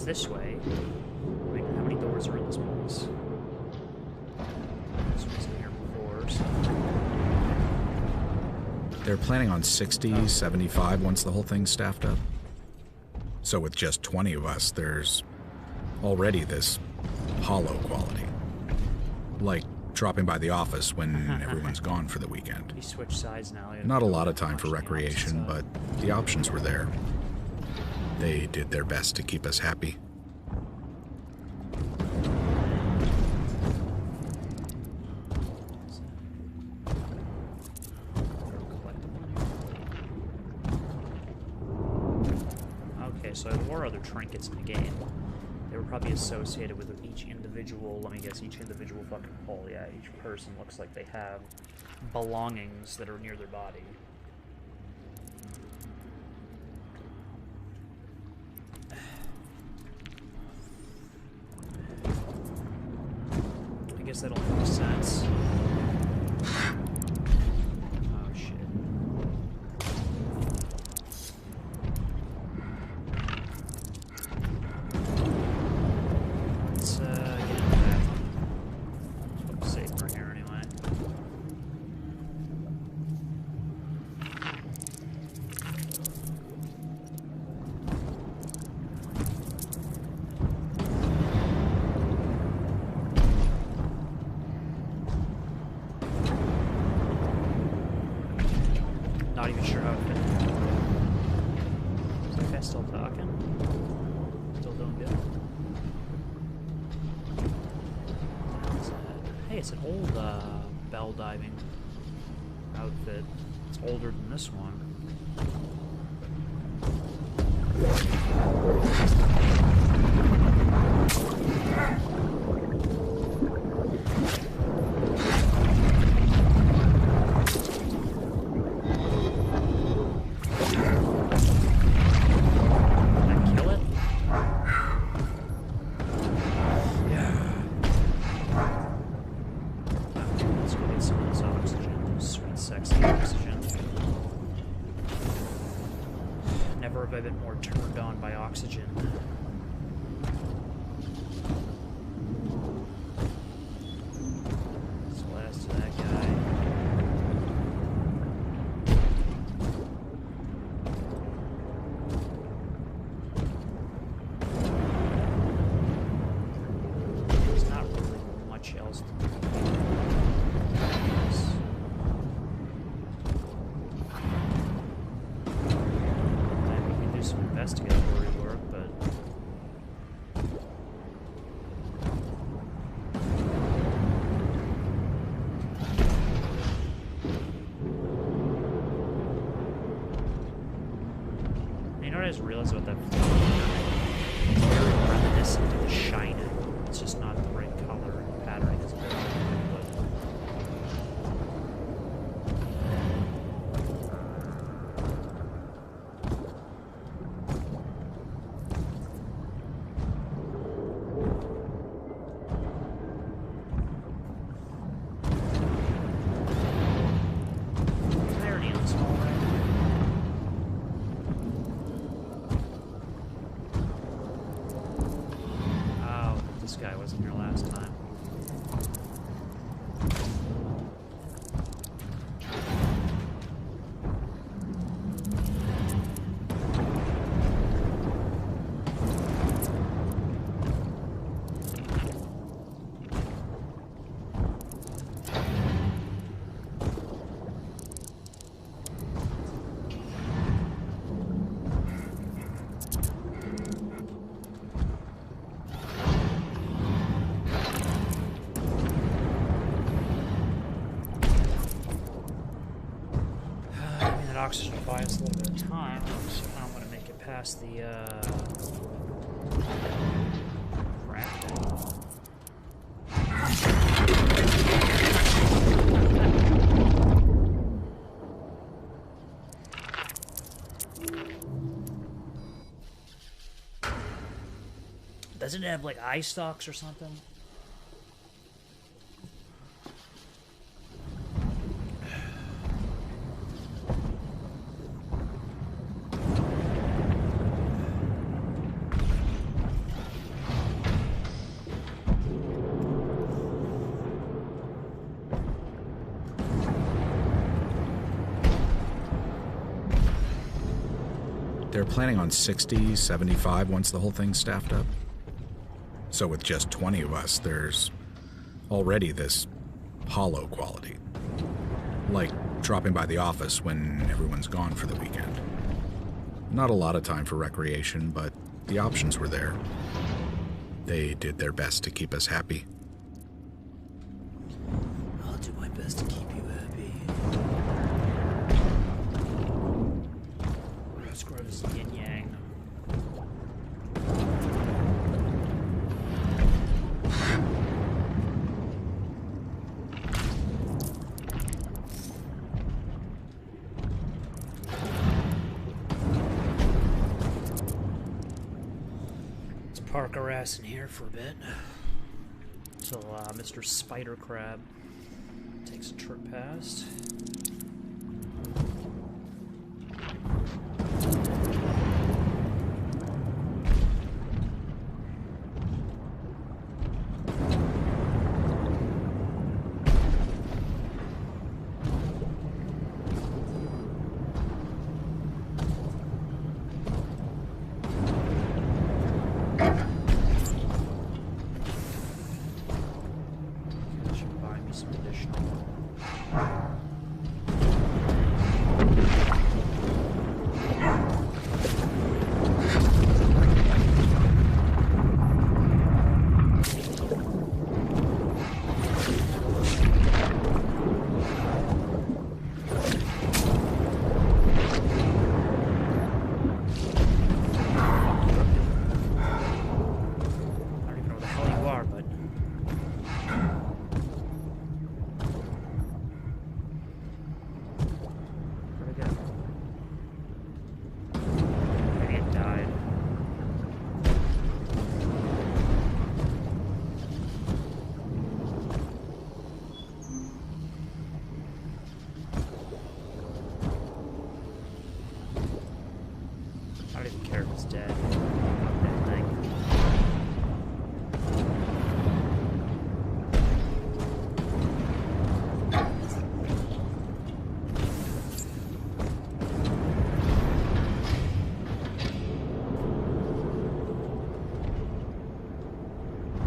This way. Wait, how many doors are in this place? This one's in here before, so... They're planning on 60, 75 once the whole thing's staffed up. So with just 20 of us, there's already this hollow quality. Like dropping by the office when everyone's gone for the weekend. We switch sides now. Not a lot of time for recreation, but the options were there. They did their best to keep us happy. Okay, so there were other trinkets in the game. They were probably associated with each individual, let me guess, each individual fucking hole. Yeah, each person looks like they have belongings that are near their body. I guess that don't make sense. Oh shit. Let's get in the bathroom. It's safer here anyway. Not even sure how it fit. Is that guy still talking? Still doing good? What the hell is that? Hey, it's an old bell diving outfit. It's older than this one. Never have I been more turned on by oxygen. This last of that guy. investigatory work, but... You know what I just realized about that film? It's very reminiscent of The Shining. It's just not the right color and patterning is very good. Oxygen will buy us a little bit of time, so I don't want to make it past the, crafting. Doesn't it have, like, eye stalks or something? They're planning on 60, 75 once the whole thing's staffed up. So with just 20 of us, there's already this hollow quality. Like dropping by the office when everyone's gone for the weekend. Not a lot of time for recreation, but the options were there. They did their best to keep us happy. I'll do my best to keep you happy. Let's grow this yin yang. Let's park our ass in here for a bit. Until Mr. Spider Crab takes a trip past.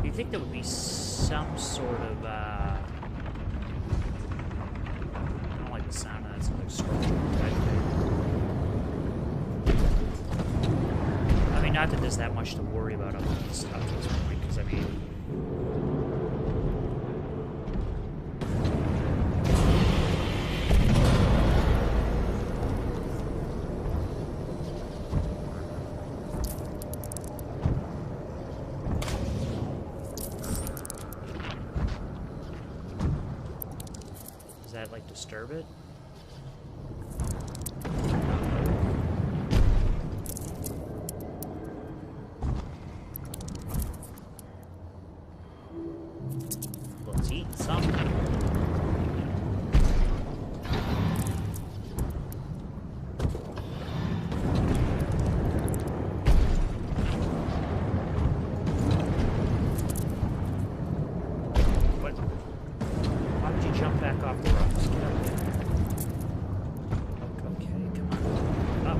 I think there would be some sort of, I don't like the sound of that, it's like structural type thing. not that there's that much to worry about up to this point, because I mean... Does that, like, disturb it? Let's eat something. What? Why would you jump back off the rocks? Okay, come on.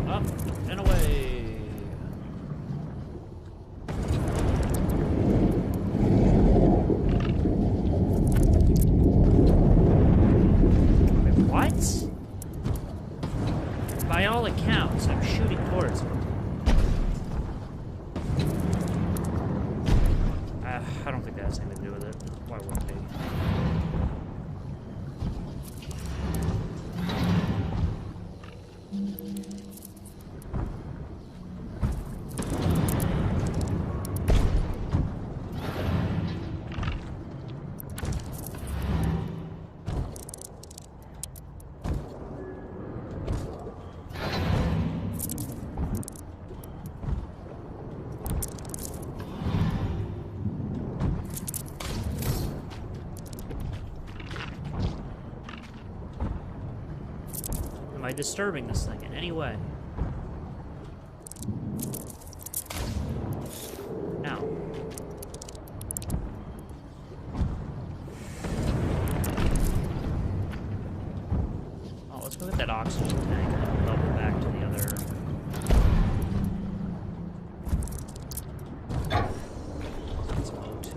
Up, and away. By all accounts, I'm shooting towards it. I don't think that has anything to do with it. Why would it be? Am I disturbing this thing in any way? No. Oh, let's go get that oxygen tank and then double back to the other. That's O2.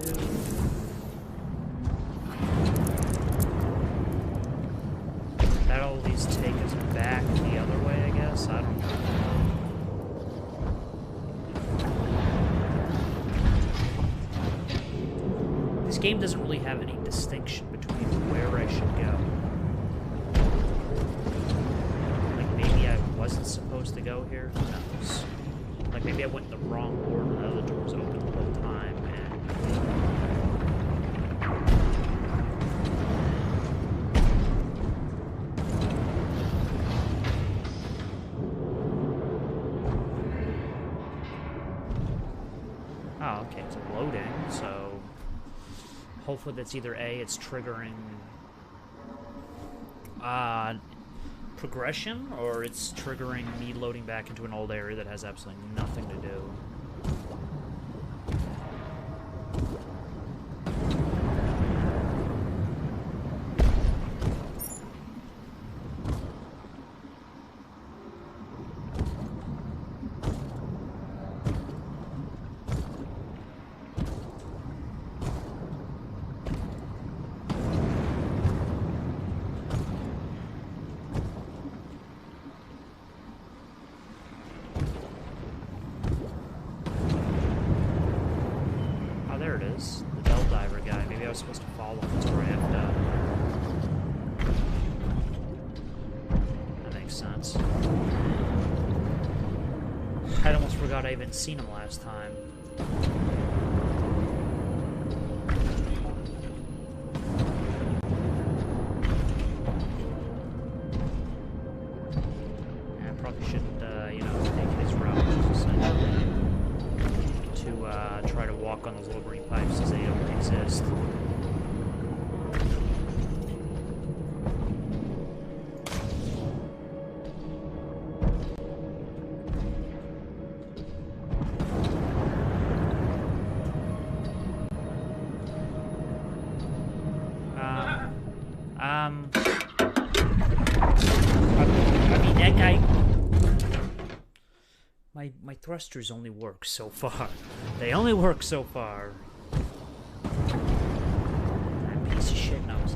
That'll at least take us back the other way, I guess. I don't know. This game doesn't really have any distinction between where I should go. Like, maybe I wasn't supposed to go here? Who knows? Like, maybe I went in the wrong order and the other door was open the whole time, and... Oh, okay, it's loading, so hopefully that's either A, it's triggering progression, or it's triggering me loading back into an old area that has absolutely nothing to do. There it is, the Bell Diver guy. Maybe I was supposed to follow him. That's where I have to. That makes sense. I'd almost forgot I even seen him last time. Yeah, I probably shouldn't, you know, take his route, essentially. To try to walk on those little green pipes as they don't exist. I mean, that guy... My thrusters only work so far. They only work so far. That piece of shit knows.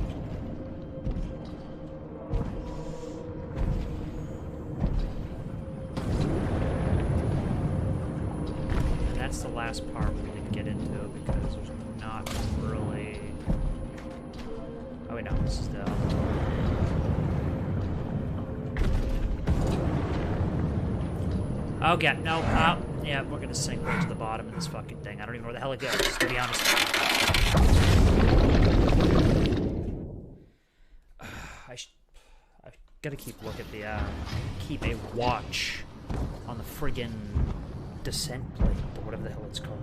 the last part we didn't get into because there's not really... Oh wait, no, this is the other one. Okay, no, yeah, we're gonna sink right to the bottom of this fucking thing. I don't even know where the hell it goes, to be honest. I gotta keep keep a watch on the friggin' descent plate, or whatever the hell it's called.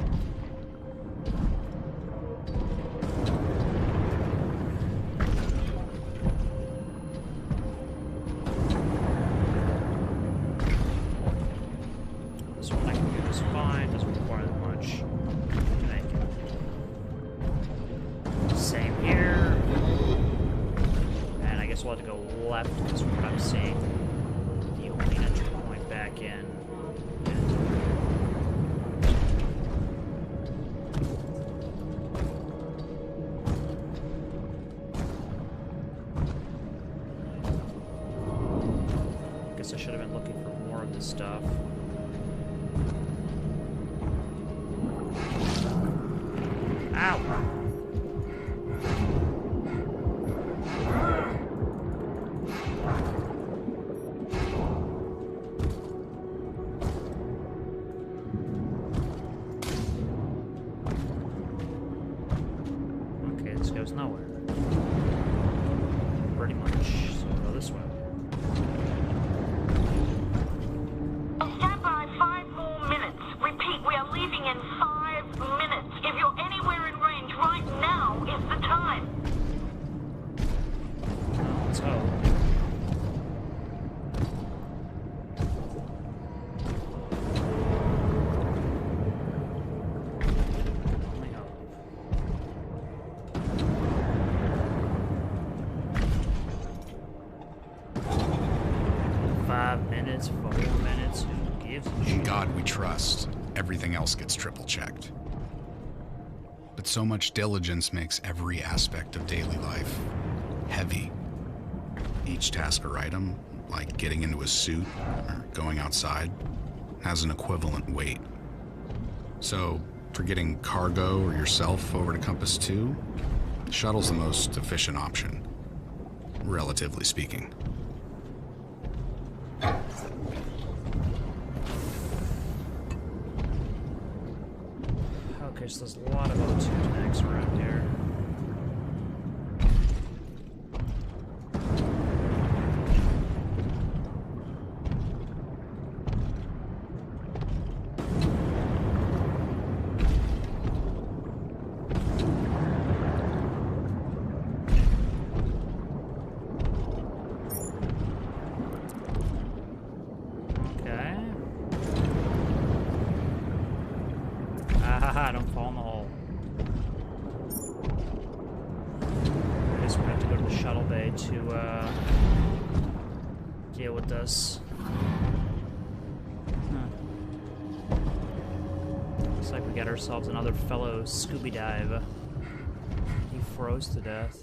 This one I can do just fine, doesn't require that much. Same here. And I guess we'll have to go left, because from what I'm seeing, the only entry point back in. Guess I should have been looking for more of this stuff. Ow! Okay, this goes nowhere. Pretty much. So we'll go this way. Stand by 5 more minutes. Repeat, we are leaving in 5 minutes. If you're anywhere in range right now is the time. Let's hope. Only hope. 5 minutes, 4 minutes, who gives a In shit? God we trust. Everything else gets triple checked. But so much diligence makes every aspect of daily life heavy. Each task or item, like getting into a suit or going outside, has an equivalent weight. So, for getting cargo or yourself over to Compass 2, the shuttle's the most efficient option, relatively speaking. Okay, so there's a lot of O2 tanks around here. Okay. Ah, don't fall in the hole. I guess we're gonna have to go to the shuttle bay to deal with this. Looks like we got ourselves another fellow Scooby Dive. He froze to death.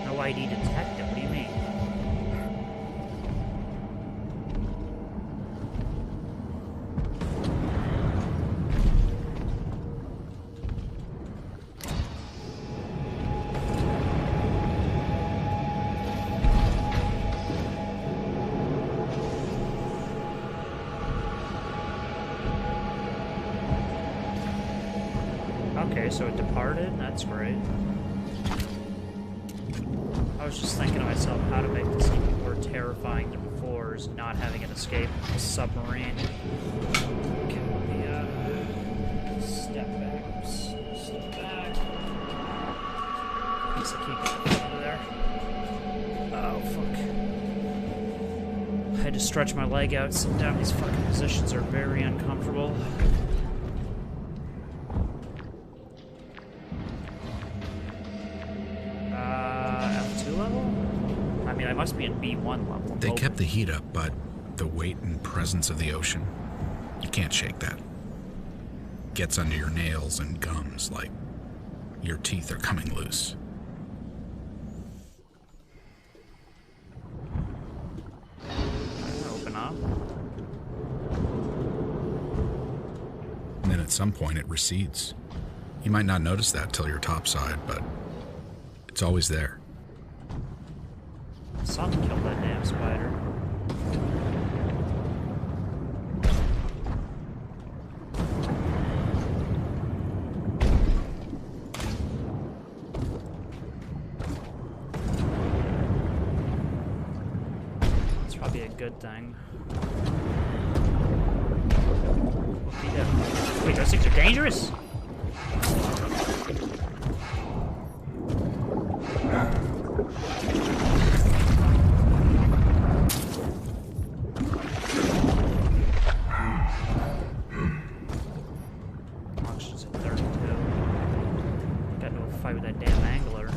No ID detected, what do you mean? Okay, so it departed? That's great. I was just thinking to myself how to make this even more terrifying than before is not having it escape a submarine. Okay, let me step back. Oops. Step back. At least I can't get the front of there. Oh, fuck. I had to stretch my leg out. Sit down. These fucking positions are very uncomfortable. F2 level? I mean, I must be in B1 level. They kept the heat up, but the weight and presence of the ocean, you can't shake that. Gets under your nails and gums like Your teeth are coming loose. Open up. And then at some point it recedes. You might not notice that till you're topside, but it's always there. Something killed that damn spider. It's probably a good thing. What'd he do? Wait, those things are dangerous? Oxygen's at 32. Got into a fight with that damn angler.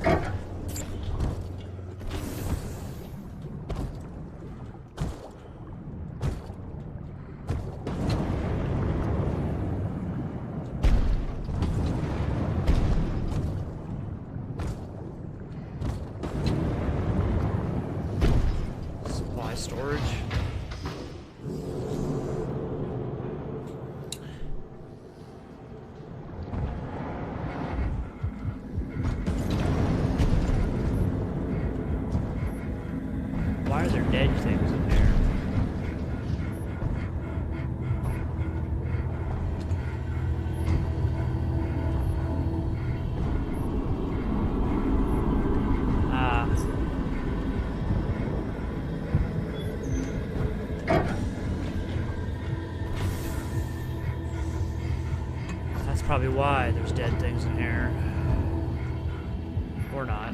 Supply storage. Why are there dead things in there? That's probably why there's dead things in here. Or not.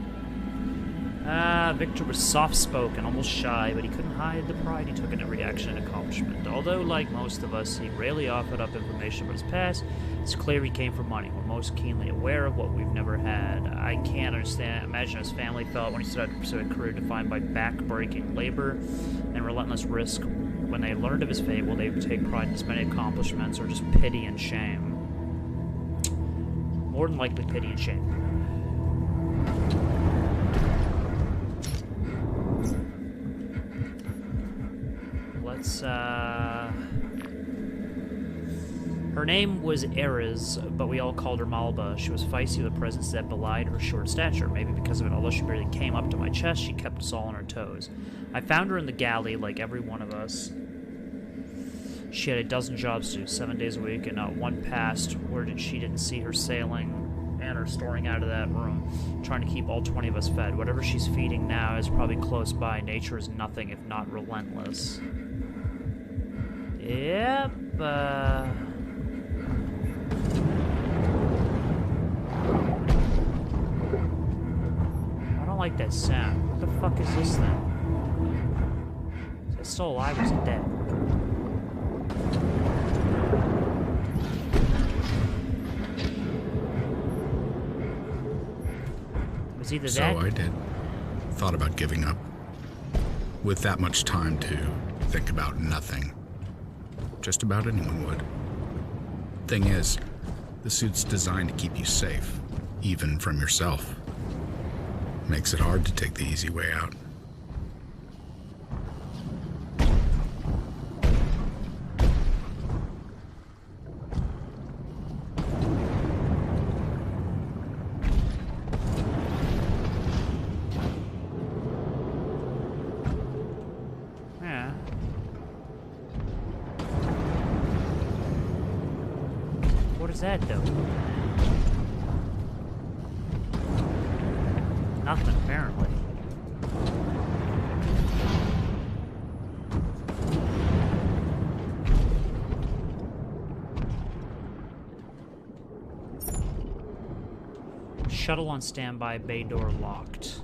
Victor was soft-spoken, almost shy, but he couldn't hide the pride he took in every action and accomplishment. Although, like most of us, he rarely offered up information about his past, it's clear he came for money. We're most keenly aware of what we've never had. I can't imagine how his family felt when he set out to pursue a career defined by back-breaking labor and relentless risk. When they learned of his fate, will they take pride in his many accomplishments or just pity and shame? More than likely pity and shame. Let's, Her name was Erez, but we all called her Malba. She was feisty with a presence that belied her short stature. Maybe because of it, although she barely came up to my chest, she kept us all on her toes. I found her in the galley, like every one of us. She had a dozen jobs to do, 7 days a week, and not one passed where she didn't see her sailing and her storing out of that room, trying to keep all 20 of us fed. Whatever she's feeding now is probably close by. Nature is nothing if not relentless. Yep, I don't like that sound. What the fuck is this thing? Is it still alive or is it dead? It was either So that. I did. Thought about giving up. With that much time to think about nothing. Just about anyone would. Thing is, the suit's designed to keep you safe, even from yourself. Makes it hard to take the easy way out. Yeah. What does that do? Nothing, apparently. Shuttle on standby, bay door locked.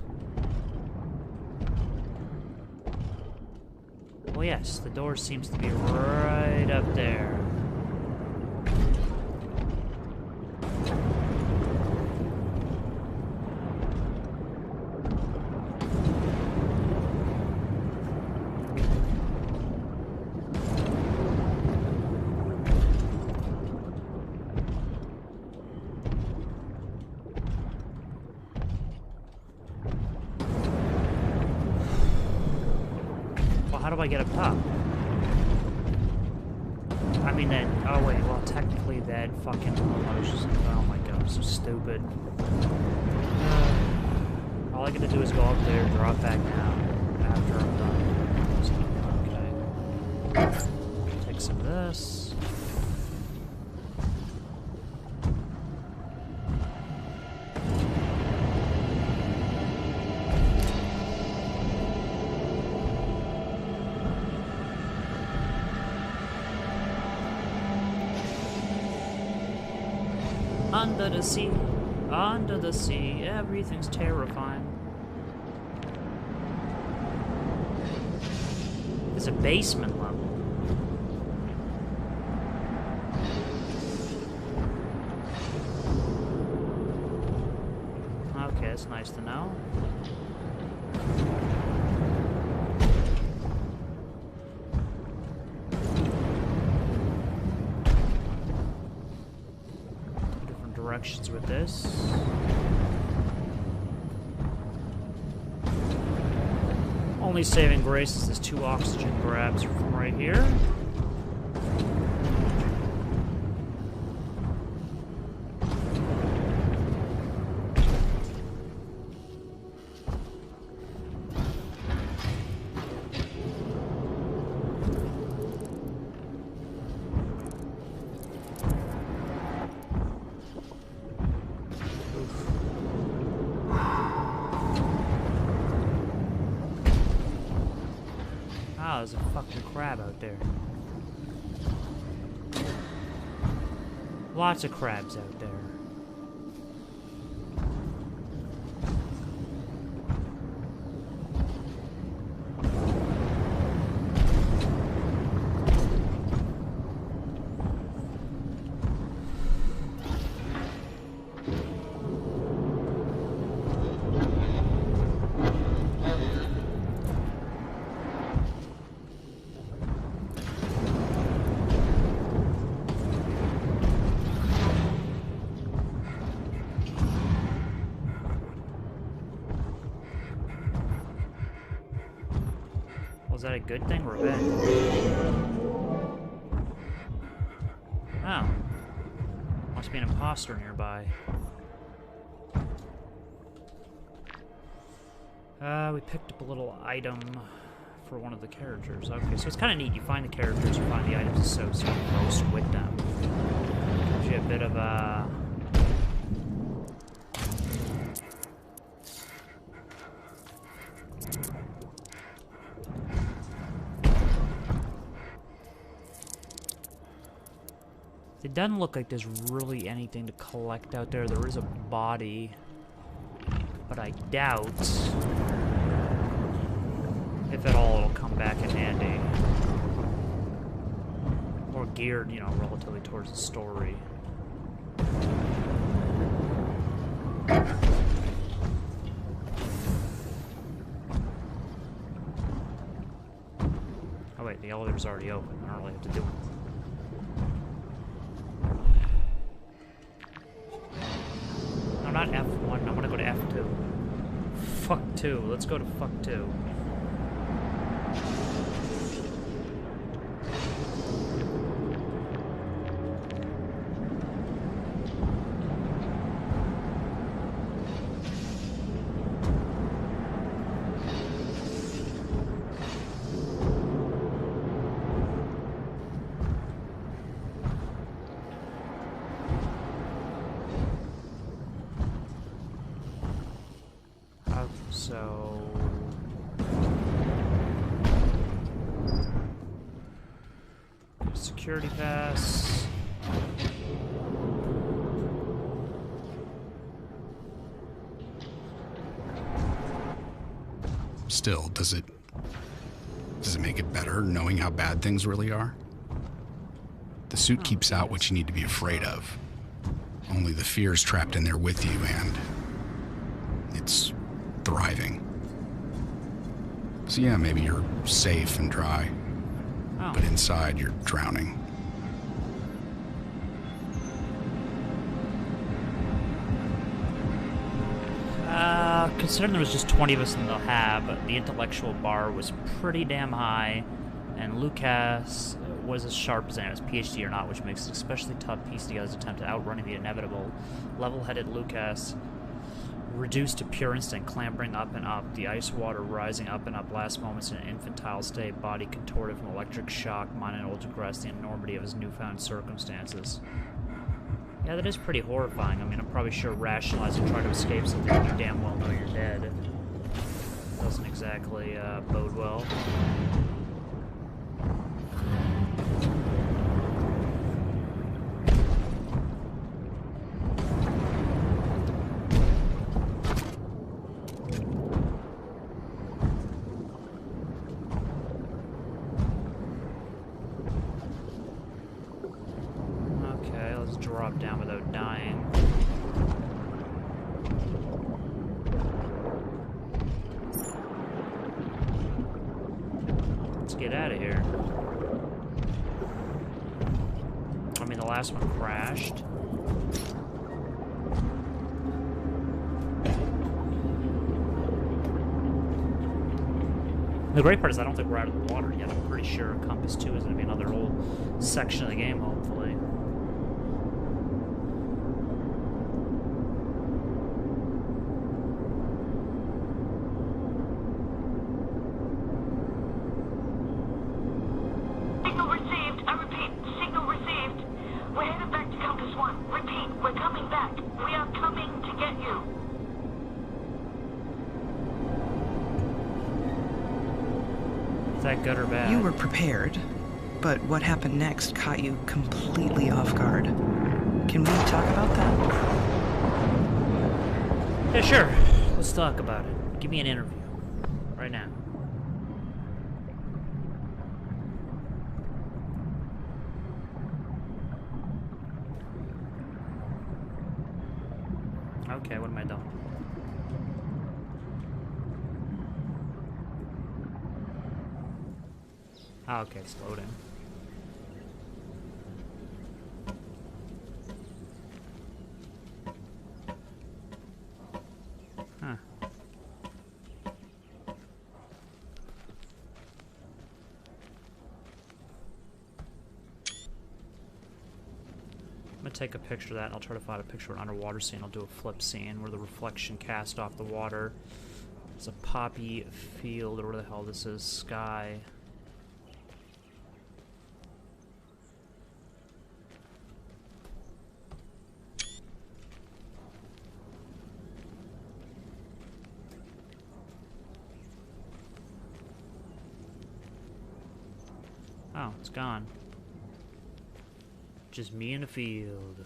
Well, yes, the door seems to be right up there. I get up top? I mean, then. Oh, wait. Well, technically, that fucking. Oh my god, I'm so stupid. All I gotta do is go up there, drop back down after I'm done. So, okay. Take some of this. Under the sea, everything's terrifying. It's a basement level. Okay, that's nice to know. Directions with this. Only saving grace is there's 2 oxygen grabs from right here. Oh, there's a fucking crab out there. Lots of crabs out there. Was that a good thing or a bad thing? Oh. Must be an imposter nearby. We picked up a little item for one of the characters. Okay, so it's kind of neat. You find the characters, you find the items associated most with them. Gives you a bit of a... It doesn't look like there's really anything to collect out there. There is a body, but I doubt, if at all, it'll come back in handy. Or geared, you know, relatively towards the story. Oh wait, the elevator's already open. I don't really have to do anything. Not F1, I'm gonna go to F2. Fuck 2, let's go to fuck 2. So... security pass. Still, does it make it better knowing how bad things really are? The suit keeps out what you need to be afraid of. Only the fear's trapped in there with you, and it's thriving. So yeah, maybe you're safe and dry, but inside you're drowning. considering there was just 20 of us in the hab, the intellectual bar was pretty damn high, and Lucas was as sharp as any of us, PhD or not, which makes it especially tough piece together his attempt at outrunning the inevitable. Level-headed Lucas, reduced to pure instinct, clambering up and up, the ice water rising up and up, last moments in an infantile state, body contorted from electric shock, mind unable to grasp the enormity of his newfound circumstances. Yeah, that is pretty horrifying. I mean, I'm probably sure rationalizing trying to escape something when you damn well know you're dead doesn't exactly bode well. Drop down without dying. Let's get out of here. I mean, the last one crashed. The great part is I don't think we're out of the water yet. I'm pretty sure Compass 2 is going to be another whole section of the game, hopefully. Good or bad? You were prepared, but what happened next caught you completely off guard. Can we talk about that? Yeah, sure. Let's talk about it. Give me an interview. Right now. Okay, what am I doing? Oh, okay, it's loading. Huh. I'm gonna take a picture of that and I'll try to find a picture of an underwater scene. I'll do a flip scene where the reflection cast off the water. It's a poppy field, or where the hell this is, sky. Oh, it's gone. Just me in a field.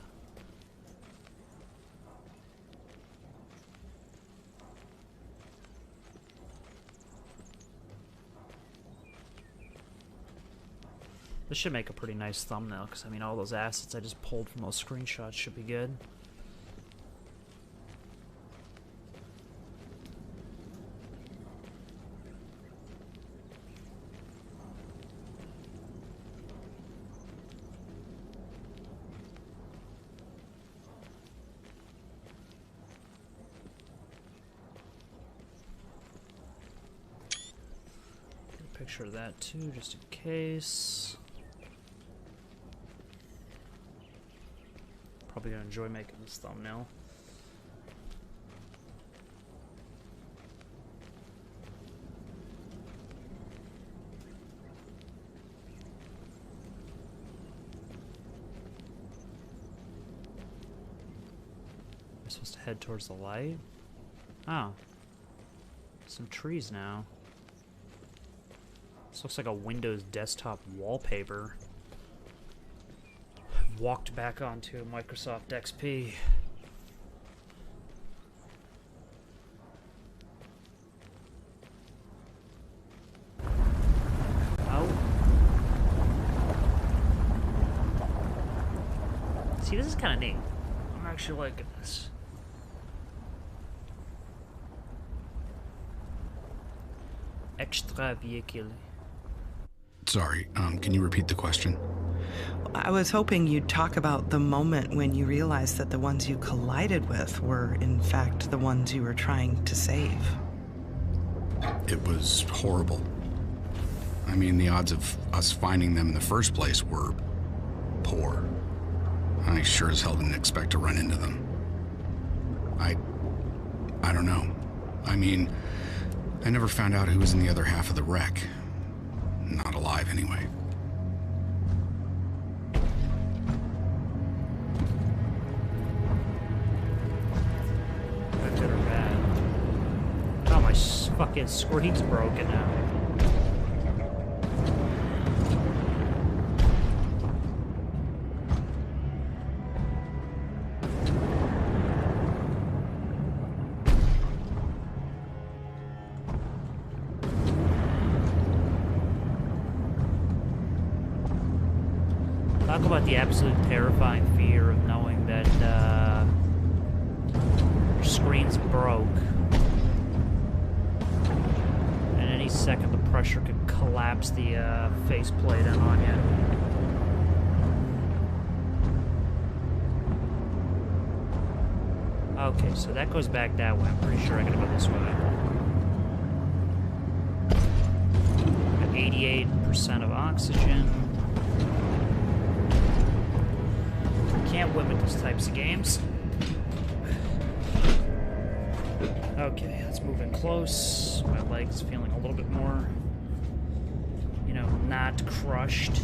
This should make a pretty nice thumbnail, because, I mean, all those assets I just pulled from those screenshots should be good. Picture of that too, just in case. Probably gonna enjoy making this thumbnail. I'm supposed to head towards the light? Oh. Some trees now. This looks like a Windows desktop wallpaper. Walked back onto Microsoft XP. Oh. See, this is kind of neat. I'm actually liking this. Extra vehicle. Sorry, can you repeat the question? I was hoping you'd talk about the moment when you realized that the ones you collided with were, in fact, the ones you were trying to save. It was horrible. I mean, the odds of us finding them in the first place were poor. I sure as hell didn't expect to run into them. I don't know. I mean, I never found out who was in the other half of the wreck. Not alive, anyway. Good or bad? Oh, my fucking screen's broken now. Talk about the absolute terrifying fear of knowing that your screen's broke. And any second the pressure could collapse the faceplate in on you. Okay, so that goes back that way. I'm pretty sure I gotta go this way. Got 88% of oxygen. Can't win with those types of games. Okay, let's move in close. My leg's feeling a little bit more, you know, not crushed.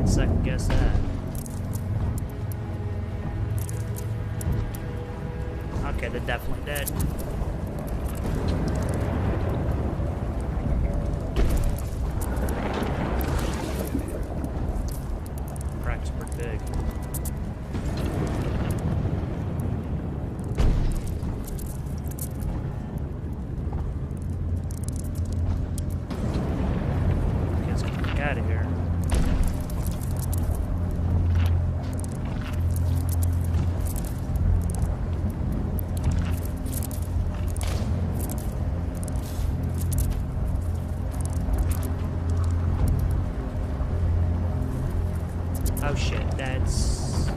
Second guess that. Okay, they're definitely dead. Crack's pretty big. Let's get out of here. Oh shit, that's...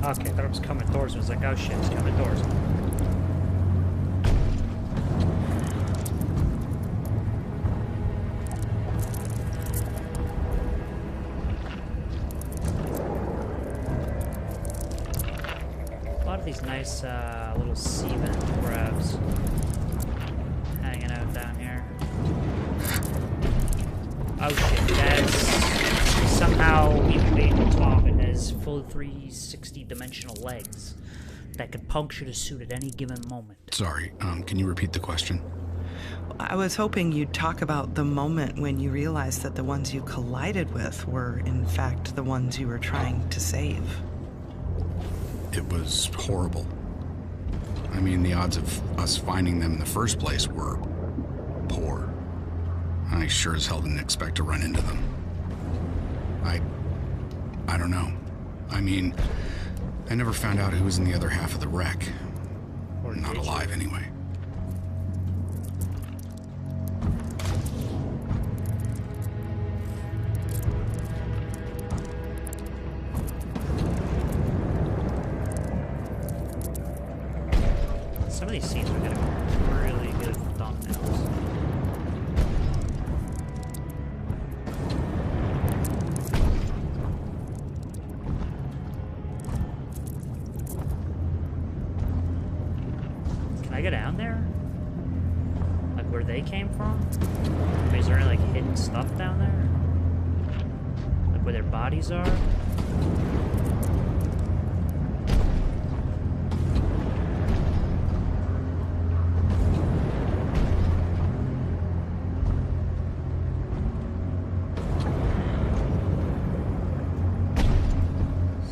Okay, I thought it was coming towards me. I was like, oh shit, it's coming towards me. A lot of these nice little sea vent crabs hanging out down here. Oh shit, that's somehow even made the top and has full 360 dimensional legs that could puncture the suit at any given moment. Sorry, can you repeat the question? I was hoping you'd talk about the moment when you realized that the ones you collided with were, in fact, the ones you were trying to save. It was horrible. I mean, the odds of us finding them in the first place were poor. I sure as hell didn't expect to run into them. I don't know. I mean, I never found out who was in the other half of the wreck. Or not alive, anyway. Some of these scenes are getting really good thumbnails. Can I get down there? Like where they came from? I mean, is there any like hidden stuff down there? Like where their bodies are.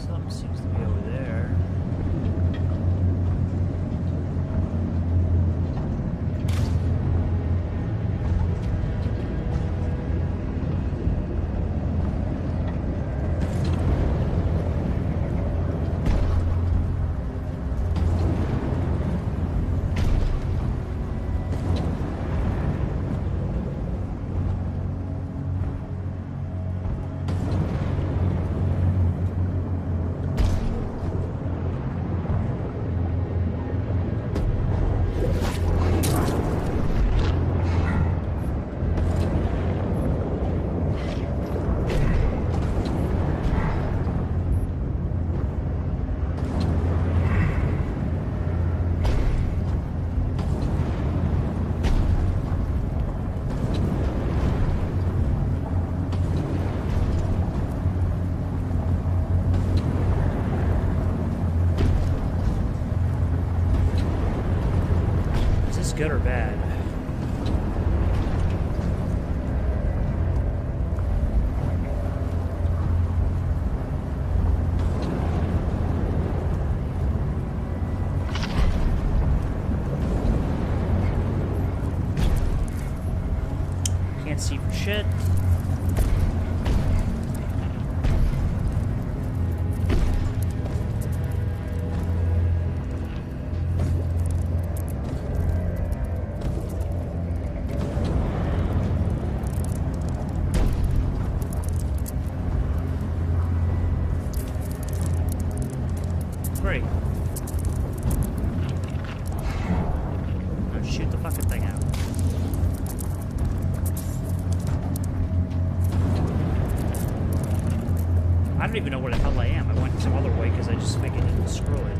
Some seems to be over there. Good or bad? Can't see for shit. Great. Now shoot the fucking thing out. I don't even know where the hell I am. I went some other way because I just figured it was screw it.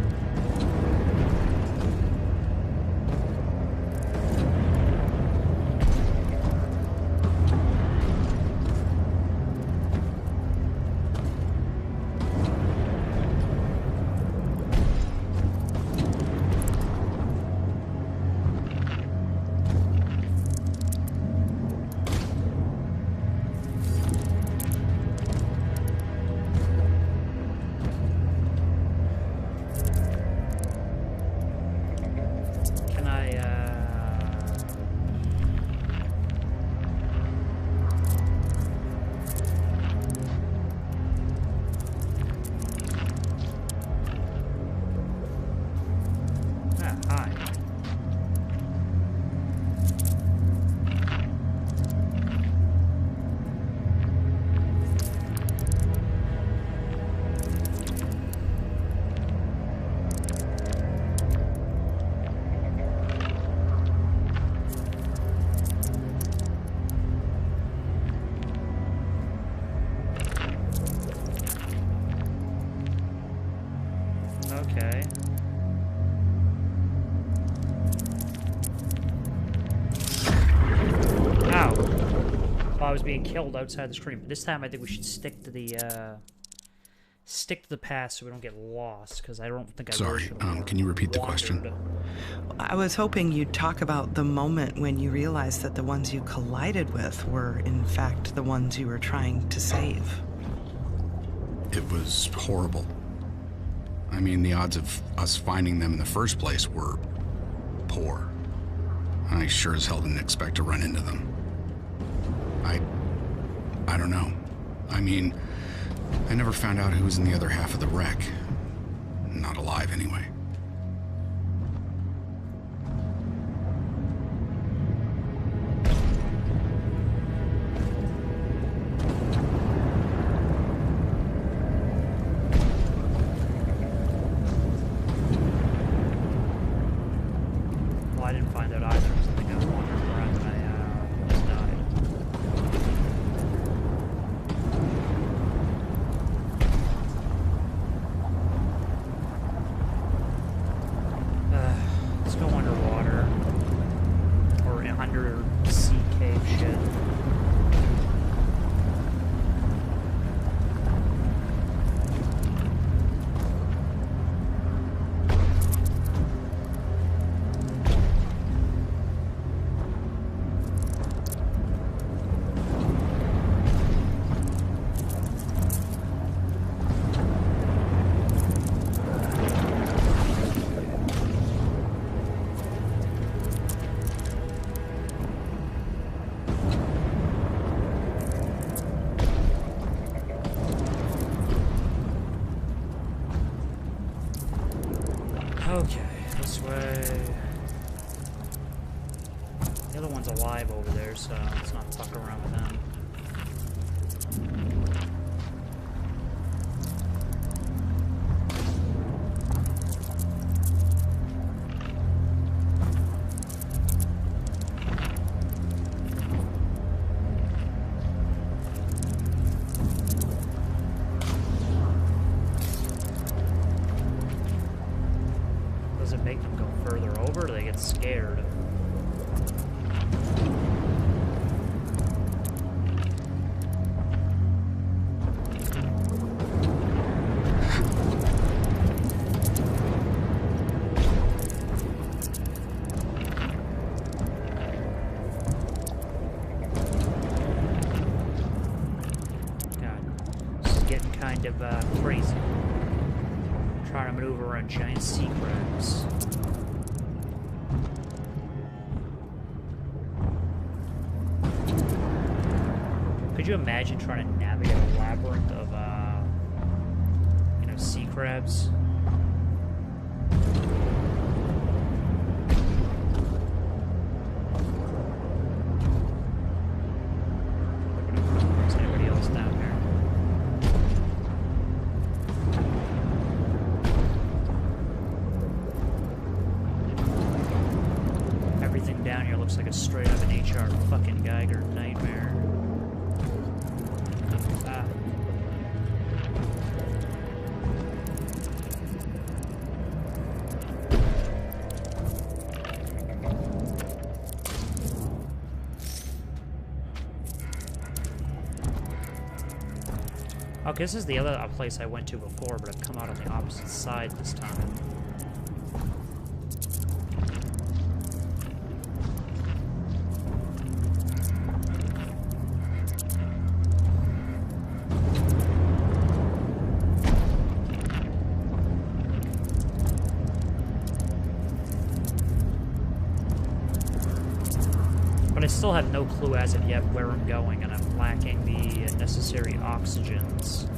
Okay. Ow. Well, I was being killed outside the stream, but this time I think we should stick to the past so we don't get lost, because I don't think I Sorry, can you repeat the question? I was hoping you'd talk about the moment when you realized that the ones you collided with were, in fact, the ones you were trying to save. It was horrible. I mean, the odds of us finding them in the first place were poor. I sure as hell didn't expect to run into them. I don't know. I mean, I never found out who was in the other half of the wreck. Not alive, anyway. Well, I didn't find out either, because I think I was wandering around and I almost died. Let's go underwater. Or under sea cave shit. This way. The other one's alive over there, so let's not fuck around with them. Does it make them go further over, or do they get scared? Kind of crazy. Trying to maneuver around giant sea crabs. Could you imagine trying to navigate a labyrinth of, sea crabs? Is anybody else down here? Down here looks like a straight up an HR fucking Geiger nightmare. Ah. Okay, this is the other place I went to before, but I've come out on the opposite side this time. I still have no clue as of yet where I'm going, and I'm lacking the necessary oxygens.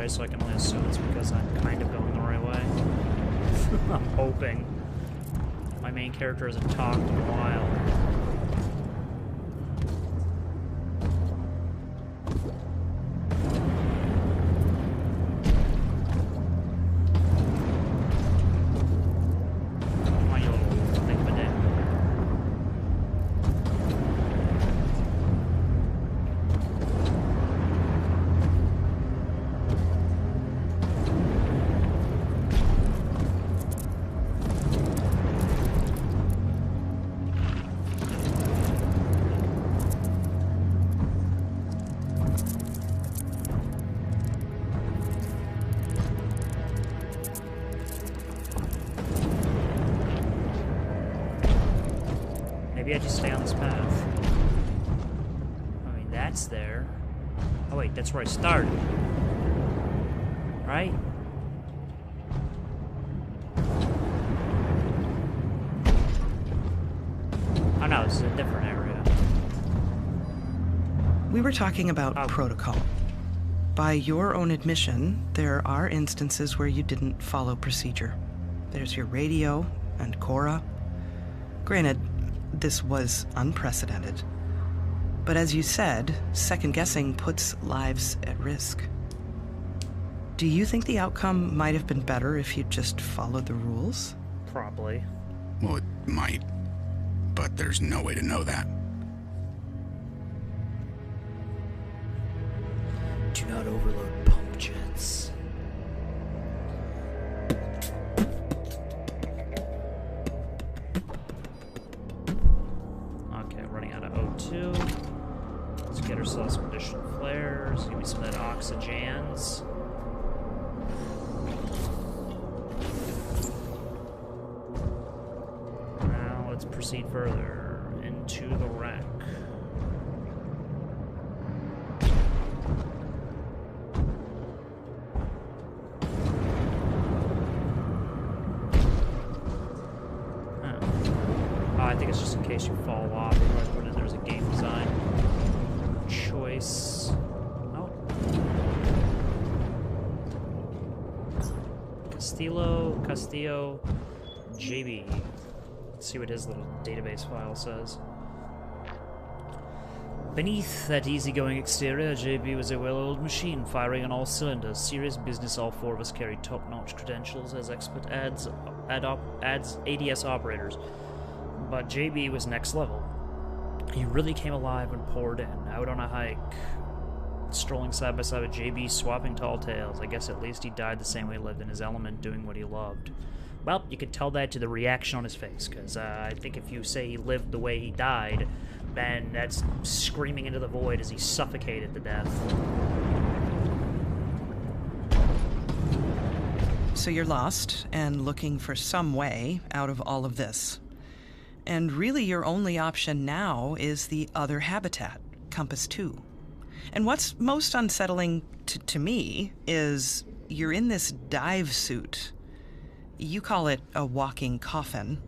So I can only assume it's because I'm kind of going the right way. I'm hoping. My main character hasn't talked in a while. Come on, you little thing of a dick. Maybe I just stay on this path. I mean, that's there. Oh wait, that's where I started. Right? Oh no, this is a different area. We were talking about Oh. protocol. By your own admission, there are instances where you didn't follow procedure. There's your radio and Cora. Granted, this was unprecedented. But as you said, second-guessing puts lives at risk. Do you think the outcome might have been better if you'd just followed the rules? Probably. Well, it might, but there's no way to know that. Do not overload pump jets. Okay, running out of O2. Let's get ourselves some additional flares. Give me some of that oxygens. Now let's proceed further into the wreck. case you fall off. But then there's a game design choice. Oh. Castillo, JB. Let's see what his little database file says. Beneath that easygoing exterior, JB was a well-oiled machine, firing on all cylinders. Serious business, all four of us carried top-notch credentials as expert ADS operators. But JB was next level. He really came alive and poured in, out on a hike, strolling side by side with JB, swapping tall tales. I guess at least he died the same way he lived, in his element, doing what he loved. Well, you could tell that to the reaction on his face, because I think if you say he lived the way he died, then that's screaming into the void as he suffocated to death. So you're lost and looking for some way out of all of this. And really your only option now is the other habitat, Compass 2. And what's most unsettling to me is you're in this dive suit. You call it a walking coffin.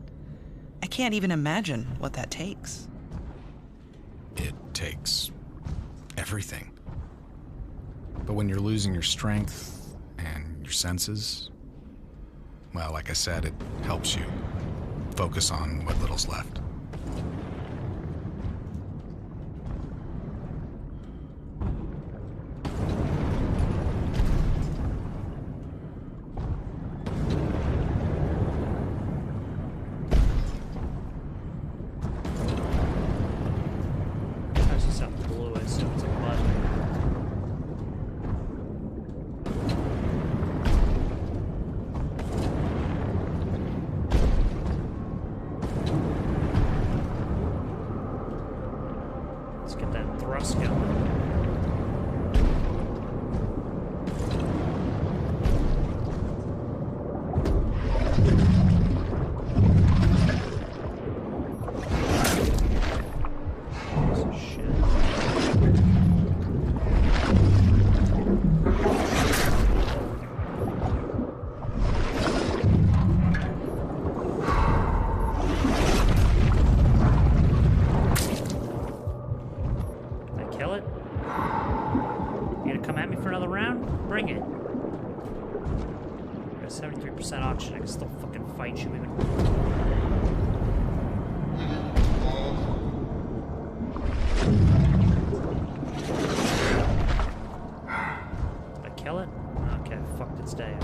I can't even imagine what that takes. It takes everything. But when you're losing your strength and your senses, well, like I said, it helps you focus on what little's left. Oxygen, I can still fucking fight you even. Did I kill it? Okay, fucked its day up.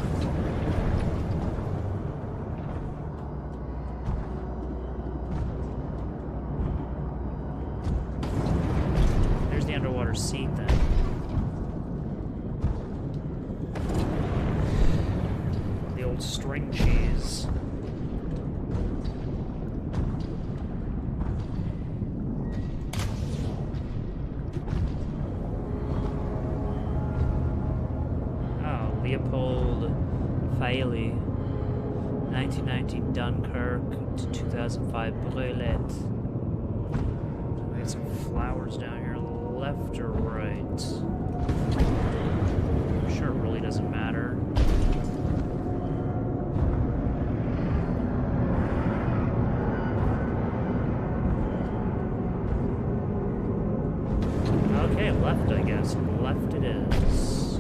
There's the underwater seat then. String cheese. Oh, Leopold Faili, 1990 Dunkirk to 2005 Brulette. We got some flowers down here, left or right? I'm sure it really doesn't matter. Okay, left, I guess. Left it is.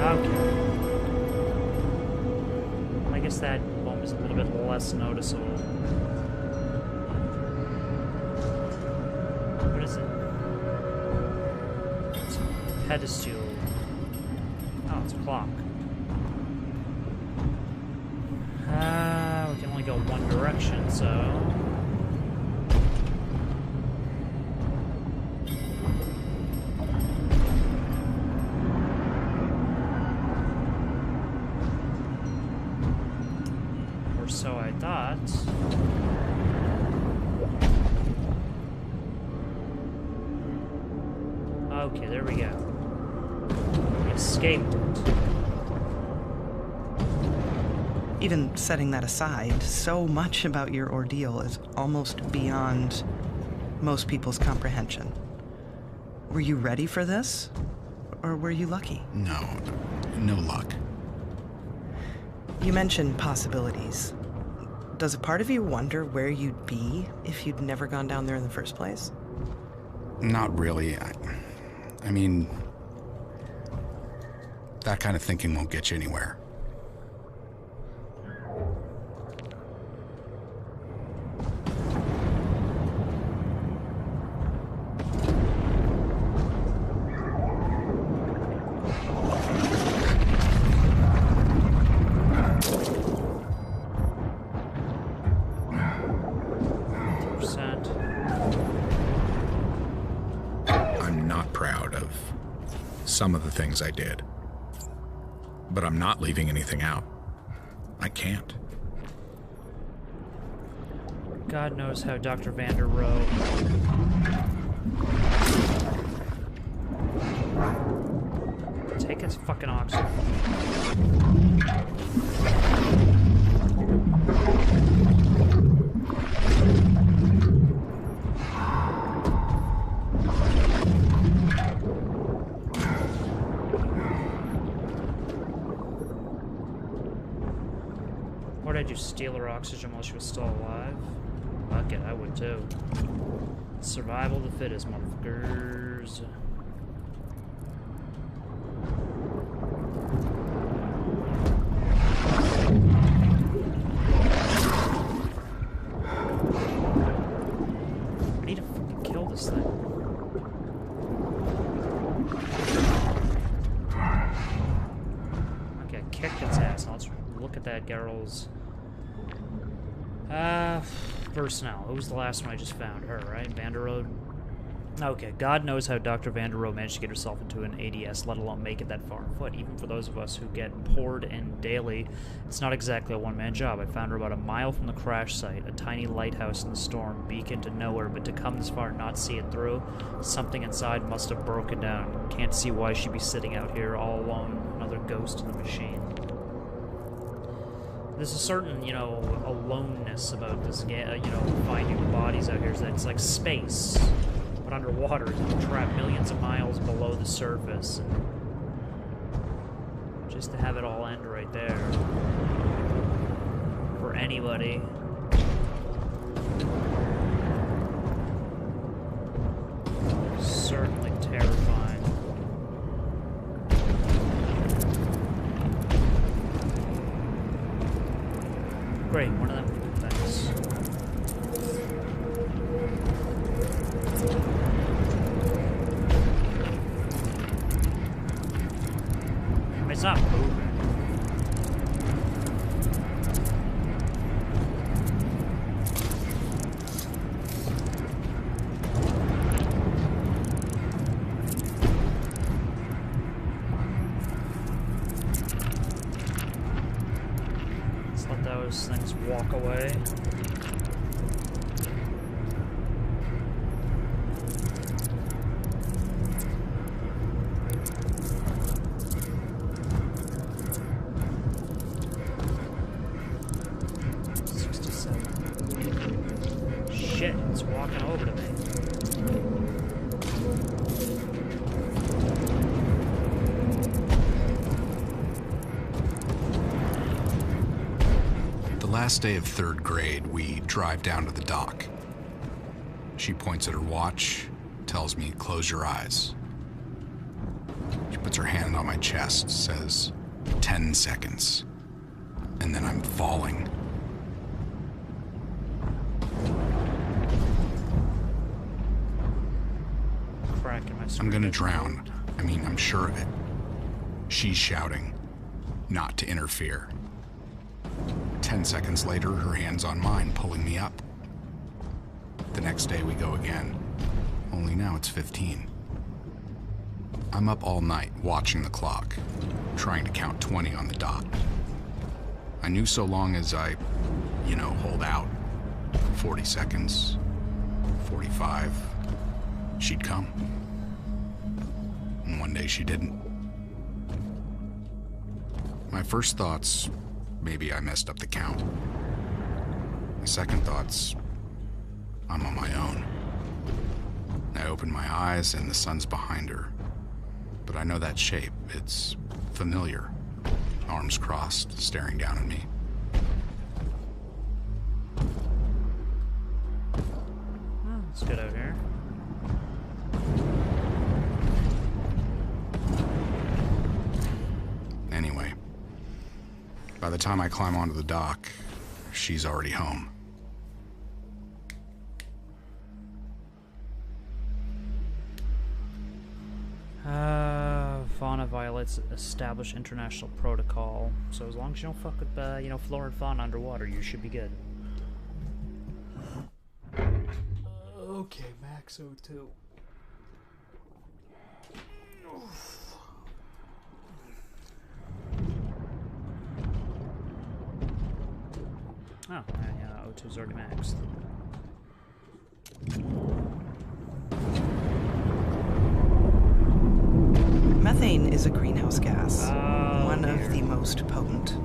Okay. I guess that one was a little bit less noticeable. What is it? It's a pedestal. Oh, it's a clock. We can only go one direction, so... Or so I thought. Okay, there we go. We escaped it. Even setting that aside, so much about your ordeal is almost beyond most people's comprehension. Were you ready for this? Or were you lucky? No luck. You mentioned possibilities. Does a part of you wonder where you'd be if you'd never gone down there in the first place? Not really. I mean, that kind of thinking won't get you anywhere. I'm not proud of some of the things I did. But I'm not leaving anything out. I can't. God knows how Dr. Vander Rohe... Take his fucking oxygen. Or did you steal her oxygen while she was still alive? Fuck it, I would too. Survival of the fittest, motherfuckers. I need to fucking kill this thing. Okay, kicked its ass. Now let's look at that girl's personnel. Who was the last one I just found? Her, right? Vander Rohe? Okay, God knows how Dr. Vander Rohe managed to get herself into an ADS, let alone make it that far on foot. Even for those of us who get poured in daily, it's not exactly a one-man job. I found her about a mile from the crash site, a tiny lighthouse in the storm, beacon to nowhere, but to come this far and not see it through, something inside must have broken down. Can't see why she'd be sitting out here all alone, another ghost in the machine. There's a certain, you know, aloneness about this game, you know, finding bodies out here, is that it's like space, but underwater, it's trapped millions of miles below the surface. And just to have it all end right there, for anybody. Certainly terrifying. Great, one of them things. I mean, it's not moving. Those things walk away. Shit, it's walking over to me. Last day of 3rd grade, we drive down to the dock. She points at her watch, tells me, close your eyes. She puts puts her hand on my chest, says 10 seconds, and then I'm falling. Crack in my I'm gonna drown. I mean, I'm sure of it. She's shouting, not to interfere. 10 seconds later, her hand's on mine, pulling me up. The next day we go again, only now it's 15. I'm up all night watching the clock, trying to count 20 on the dot. I knew so long as I, hold out. 40 seconds, 45, she'd come. And one day she didn't. My first thoughts, maybe I messed up the count. My second thoughts, I'm on my own. I open my eyes and the sun's behind her. But I know that shape. It's familiar. Arms crossed, staring down at me. Oh, it's good out here. Anyway, by the time I climb onto the dock, she's already home. Fauna violates established international protocol. So as long as you don't fuck with, flora and fauna underwater, you should be good. Okay, Max O2. Oh, yeah, O2's already maxed. Methane is a greenhouse gas, one dear. of the most potent.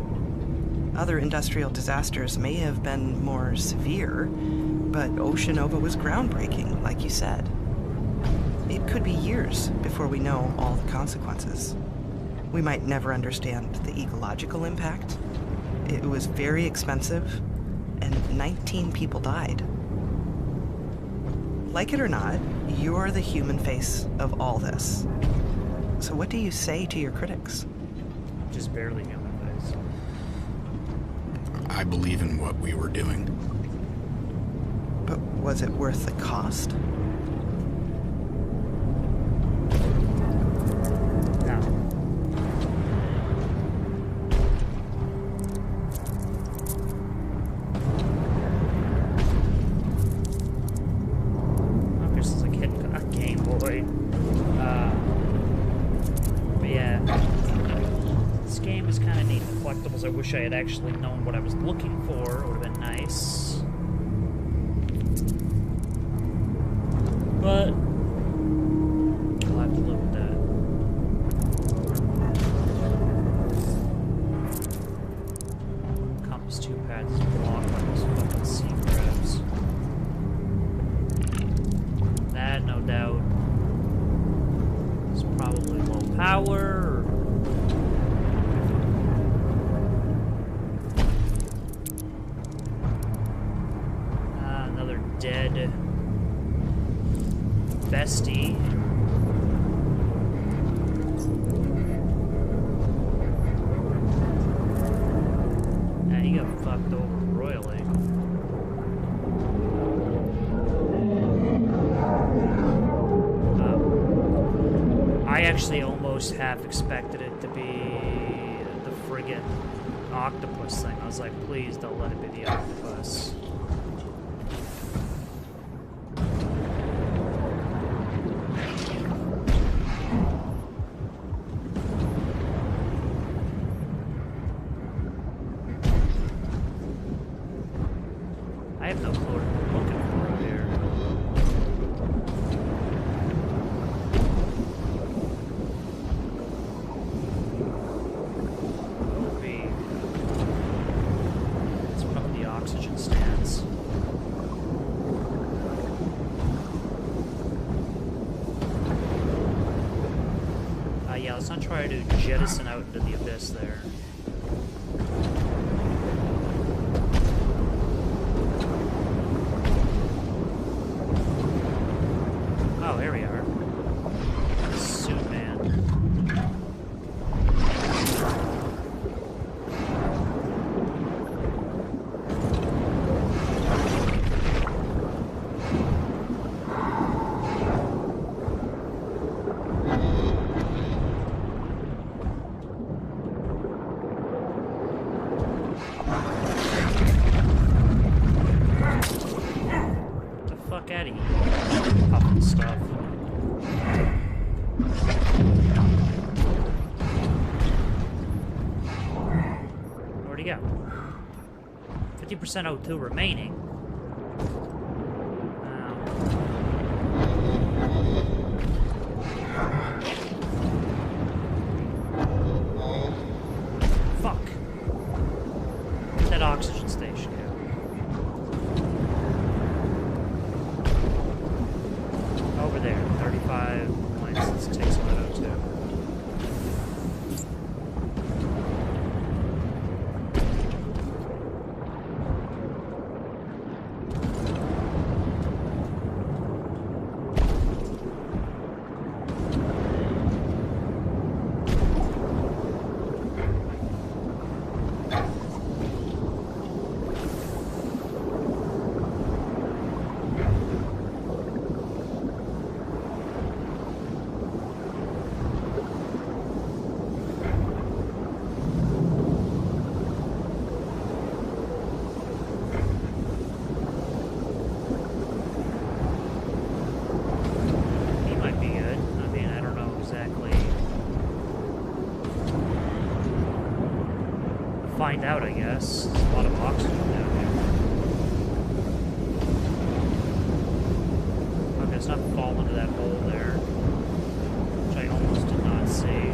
Other industrial disasters may have been more severe, but Ocean Nova was groundbreaking, like you said. It could be years before we know all the consequences. We might never understand the ecological impact. It was very expensive, and 19 people died. Like it or not, you're the human face of all this. So what do you say to your critics? Just barely human face. I believe in what we were doing. But was it worth the cost? No. Oh, this is like hitting a Game Boy. But yeah. This game is kind of neat. The collectibles, I wish I had actually known what I was looking for. It would have been nice. But I'll have to live with that. Compass 2 pads is blocked by those fucking sea crabs. That, no doubt, is probably low power. Another dead bestie. Yeah, he got fucked over royally. I actually almost half expected it to be the friggin' octopus thing. I was like, please don't let it be the octopus. I have no clue what I'm looking for out here. Would be. It's probably the oxygen stands. Yeah, let's not try to jettison out into the abyss there. Oh, here we are. Suit man. he go? 50% O2 remaining. Fuck. That oxygen station, yeah. Over there, 35 points. Let's take some of that O2. Find out, I guess. There's a lot of oxygen down here. Okay, let's not fall into that hole there, which I almost did not see.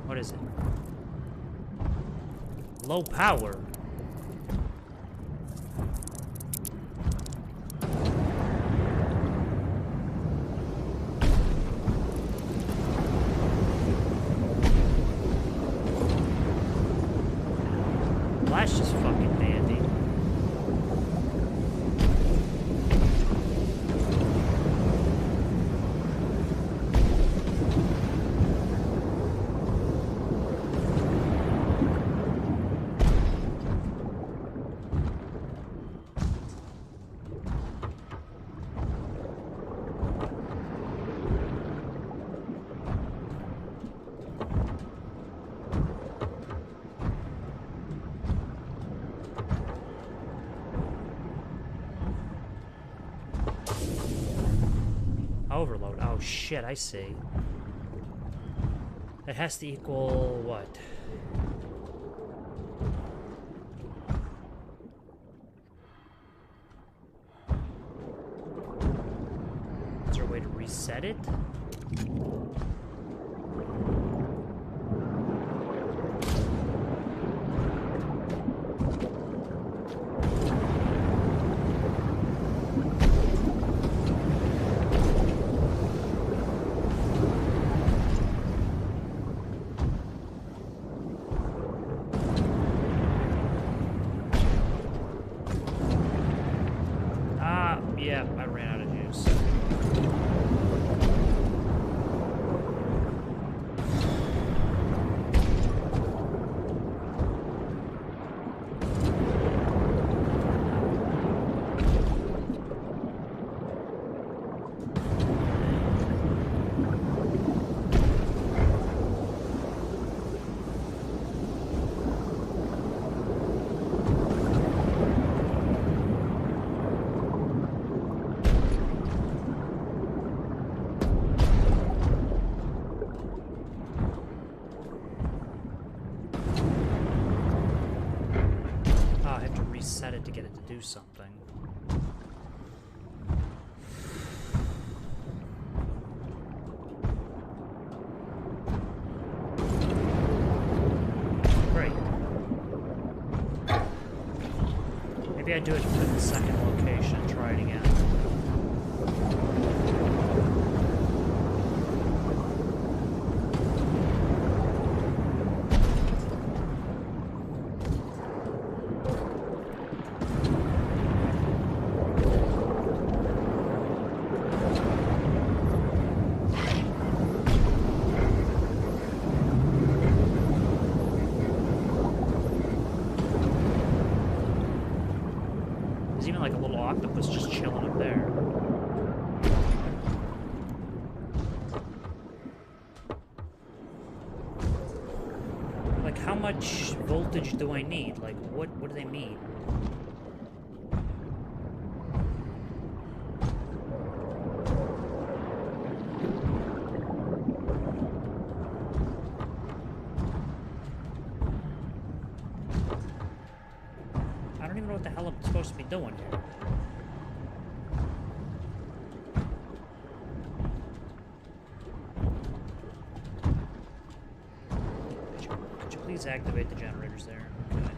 What is it? Low power. Well, that's just fucking dandy. Overload. Oh shit, I see. It has to equal what? Is there a way to reset it? Yeah, I ran out of juice. Reset it to get it to do something. Great. Maybe I do it for the second location, try it again. Even like a little octopus just chilling up there. how much voltage do I need? Like, what do they mean? I don't even know what the hell I'm supposed to be doing here. Could you please activate the generators there? Okay.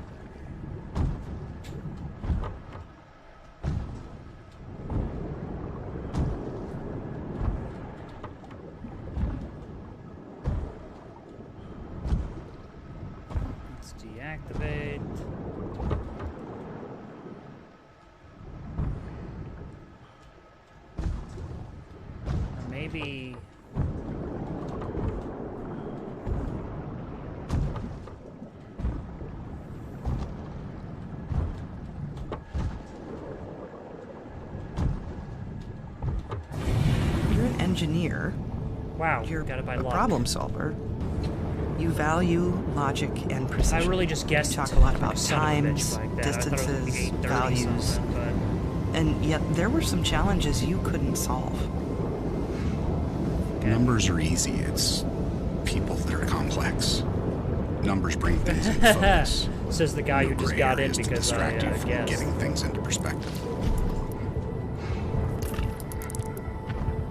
Let's deactivate. Maybe... You're an engineer. Wow, You're got it by a luck. problem solver. You value logic and precision. I really just guessed. You talk a lot about son of a bitch times, like that. I thought it was like distances, 8:30 values, something, but... and yet there were some challenges you couldn't solve. Okay. Numbers are easy. It's people that are complex. Numbers bring things into focus. Says the guy who just Gray got in areas to because I distract you from guessed. getting things into perspective.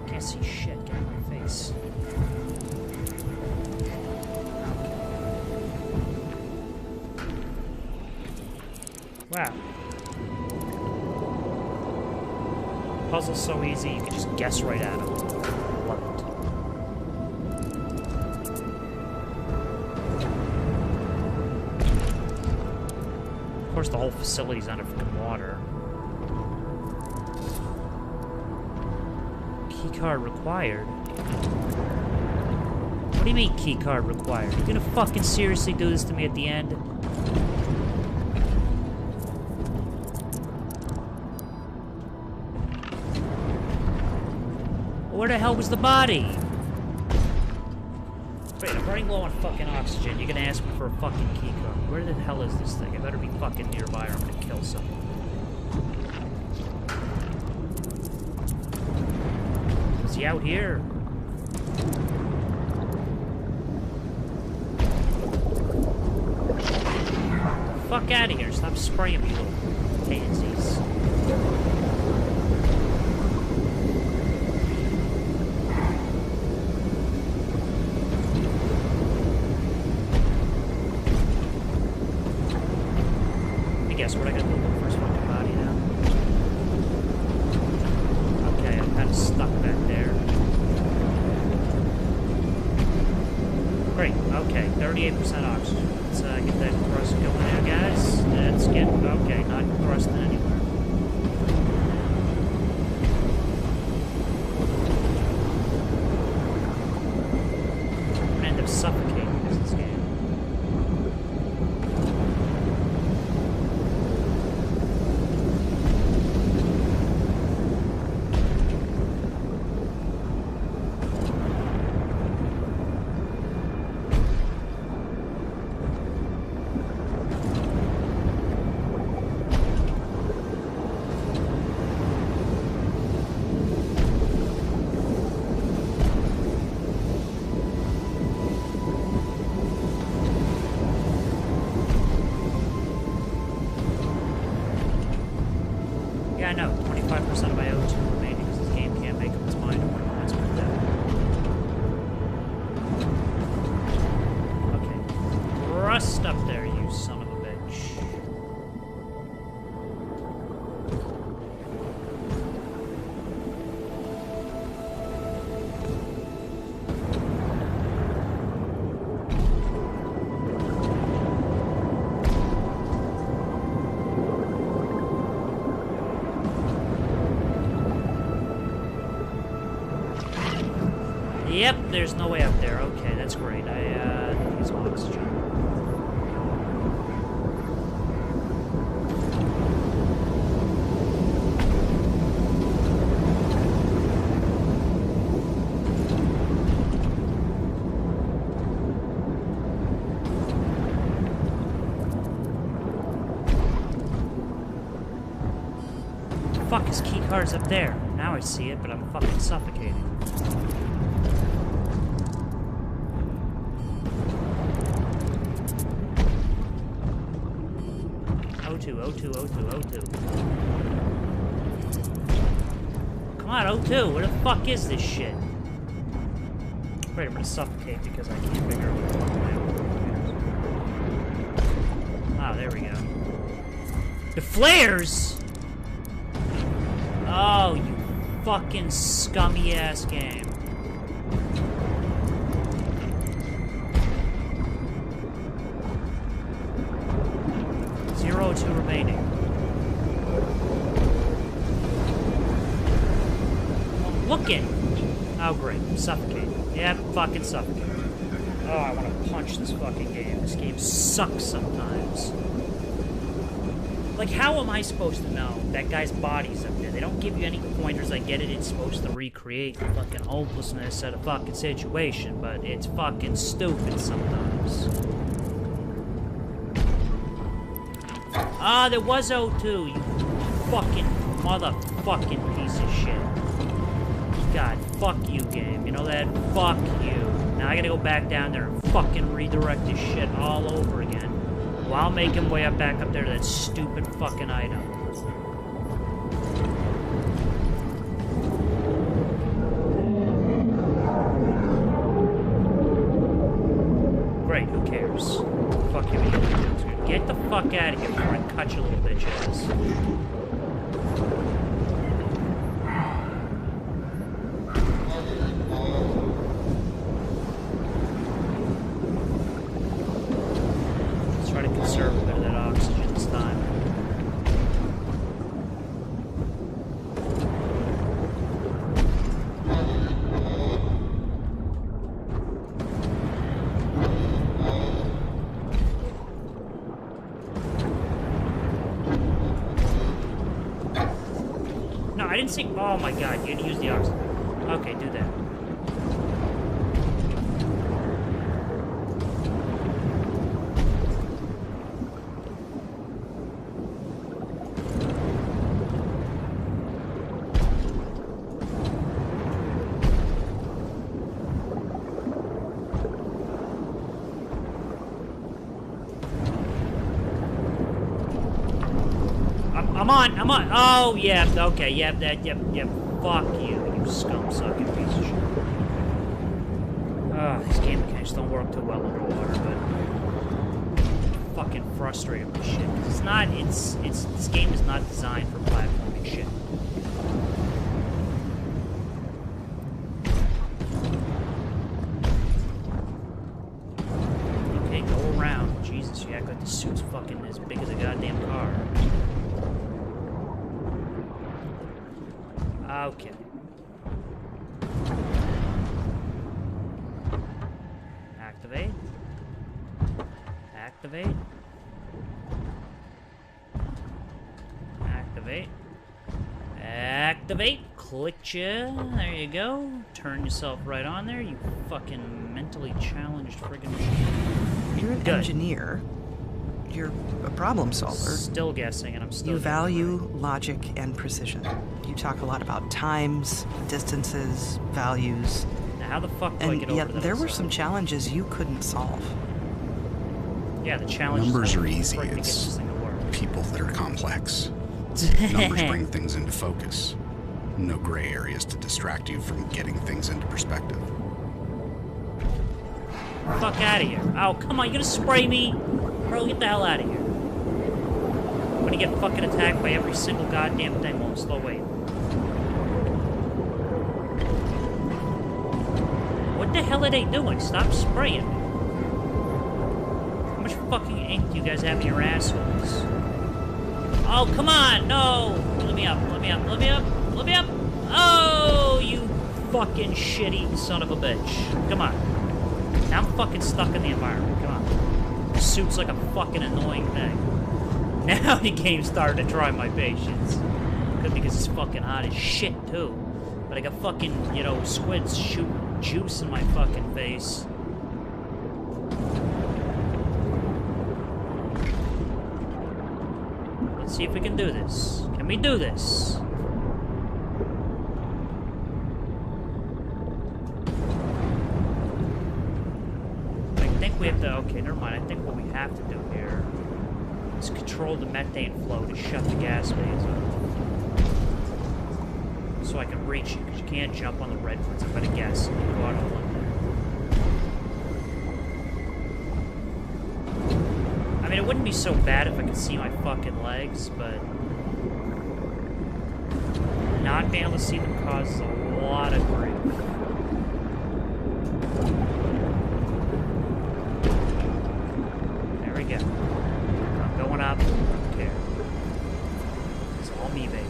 Can't see shit. Get out of my face. Wow. Puzzle's so easy, you can just guess right at them. Love it. Of course, the whole facility's under fucking water. Keycard required? What do you mean, keycard required? You gonna fucking seriously do this to me at the end? Where the hell was the body? Wait, I'm running low on fucking oxygen. You're gonna ask me for a fucking keycard. Where the hell is this thing? I better be fucking nearby or I'm gonna kill someone. Is he out here? Fuck out of here. Stop spraying me, little pansies. Guess what I gotta do with the first fucking body now? Okay, I'm kinda stuck back there. Great, okay, 38% oxygen. Let's get that thrust going there, guys. Let's get, okay, not thrusting anywhere. I'm gonna end up suffocating because of this game. Yeah, I know. 25% of my O2 remaining because this game can't make up its mind on what it wants me to do. Okay. Rust up there, you son of a bitch. Yep, there's no way up there. Okay, that's great. I need some oxygen. Fuck, his key card's up there. Now I see it, but I'm fucking suffocating. O2. Come on, O2, where the fuck is this shit? Wait, I'm gonna suffocate because I can't figure out what the fuck my O2 is. Oh, there we go. The flares! Oh, you fucking scummy ass game. Zero, 2 remaining. Look it! Oh, great. Suffocate. Yep, fucking suffocate. Oh, I want to punch this fucking game. This game sucks sometimes. Like, how am I supposed to know that guy's body's up there? They don't give you any pointers. I get it, it's supposed to recreate the fucking hopelessness of the fucking situation, but it's fucking stupid sometimes. Ah, there was O2, you fucking motherfucking piece of shit. God, fuck you, game. You know that? Fuck you. Now I gotta go back down there and fucking redirect this shit all over again. While making way up back up there to that stupid fucking item. Great, who cares? Fuck you, get the fuck out of here before I cut you little bitch ass. Conserve a bit of that oxygen this time. No, I didn't see. Oh my god, you didn't use the oxygen. Okay, do that. I'm on. Oh, yeah. Okay, yep, yep. Fuck you, you scum-sucking piece of shit. These game mechanics don't work too well underwater, but fucking frustrating with shit. It's not. This game is not designed for platforming shit. Okay, go around. Jesus, you act like the suit's fucking as big as a goddamn car. Okay. Activate. Activate. Activate. Activate. Click ya. There you go. Turn yourself right on there, you fucking mentally challenged friggin' machine. You're an engineer. You're a problem solver. Still guessing, and I'm still. You value logic and precision. You talk a lot about times, distances, values. Now, how the fuck do I get over yet that? There were some challenges you couldn't solve. Yeah, the challenge. Numbers are easy. It's people that are complex. Numbers bring things into focus. No gray areas to distract you from getting things into perspective. Fuck out of here. Oh, come on, you gonna spray me? Bro, get the hell out of here. I'm gonna get fucking attacked by every single goddamn thing while I'm slow wait. What the hell are they doing? Stop spraying me. How much fucking ink do you guys have in your assholes? Oh, come on! No! Let me up, let me up, let me up, let me up! Oh, you fucking shitty son of a bitch. Come on. Now I'm fucking stuck in the environment. Come on. The suit's like a fucking annoying thing. Now the game's starting to try my patience. Good, because it's fucking hot as shit, too. But I got fucking, you know, squids shooting juice in my fucking face. Let's see if we can do this. Can we do this? think we have to... Okay, never mind. I think what we have to do here is control the methane flow to shut the gas mains off. So I can reach it, because you can't jump on the redwoods. I'm gonna guess. Go out on a limb there. I mean, it wouldn't be so bad if I could see my fucking legs, but... not being able to see them causes a lot of grief. There we go. I'm going up. I don't care. It's all me, baby.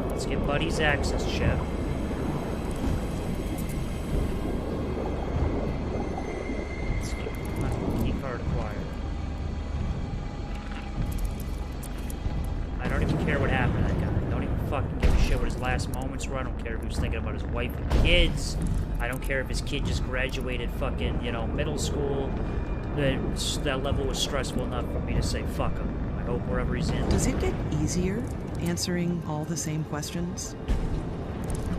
Let's get Buddy's access chip. Let's get key card acquired. I don't even care what happened to that guy. I don't even fucking give a shit what his last moments were. I don't care if he was thinking about his wife and kids. I don't care if his kid just graduated fucking, you know, middle school. That level was stressful enough for me to say fuck him. I hope wherever he's in. Does it get easier answering all the same questions?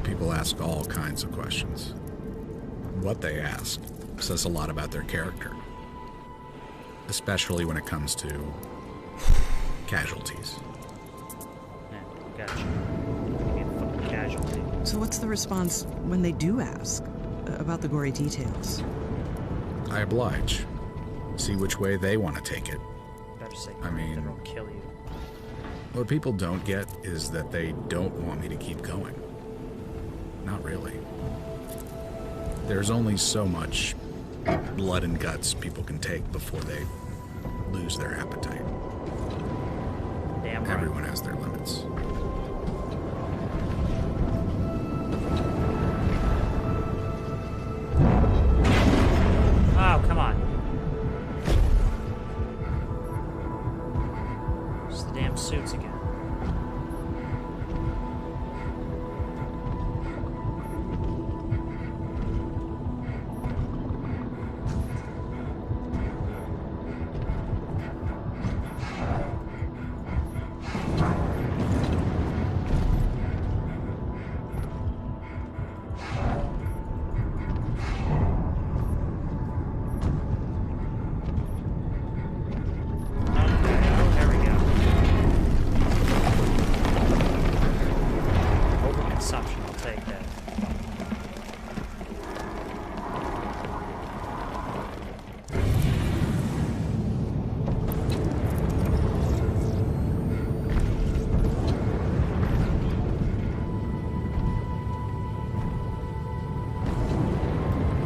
People ask all kinds of questions. What they ask says a lot about their character. Especially when it comes to casualties. Yeah, gotcha. Give me a fucking casualty. So what's the response when they do ask about the gory details? I oblige. See which way they want to take it. Better say I mean- they don't kill you. What people don't get is that they don't want me to keep going. Not really. There's only so much blood and guts people can take before they lose their appetite. Damn right. Everyone has their limits. Oh, come on. It's the damn suits again.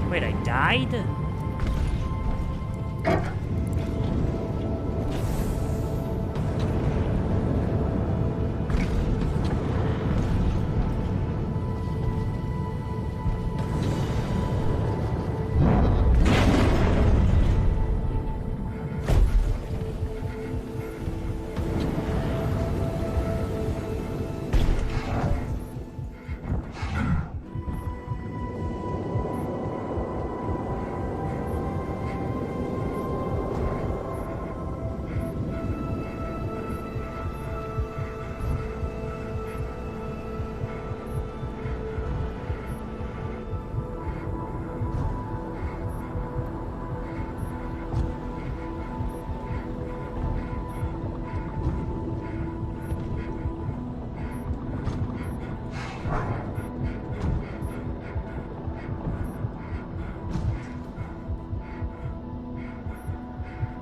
Wait, I died?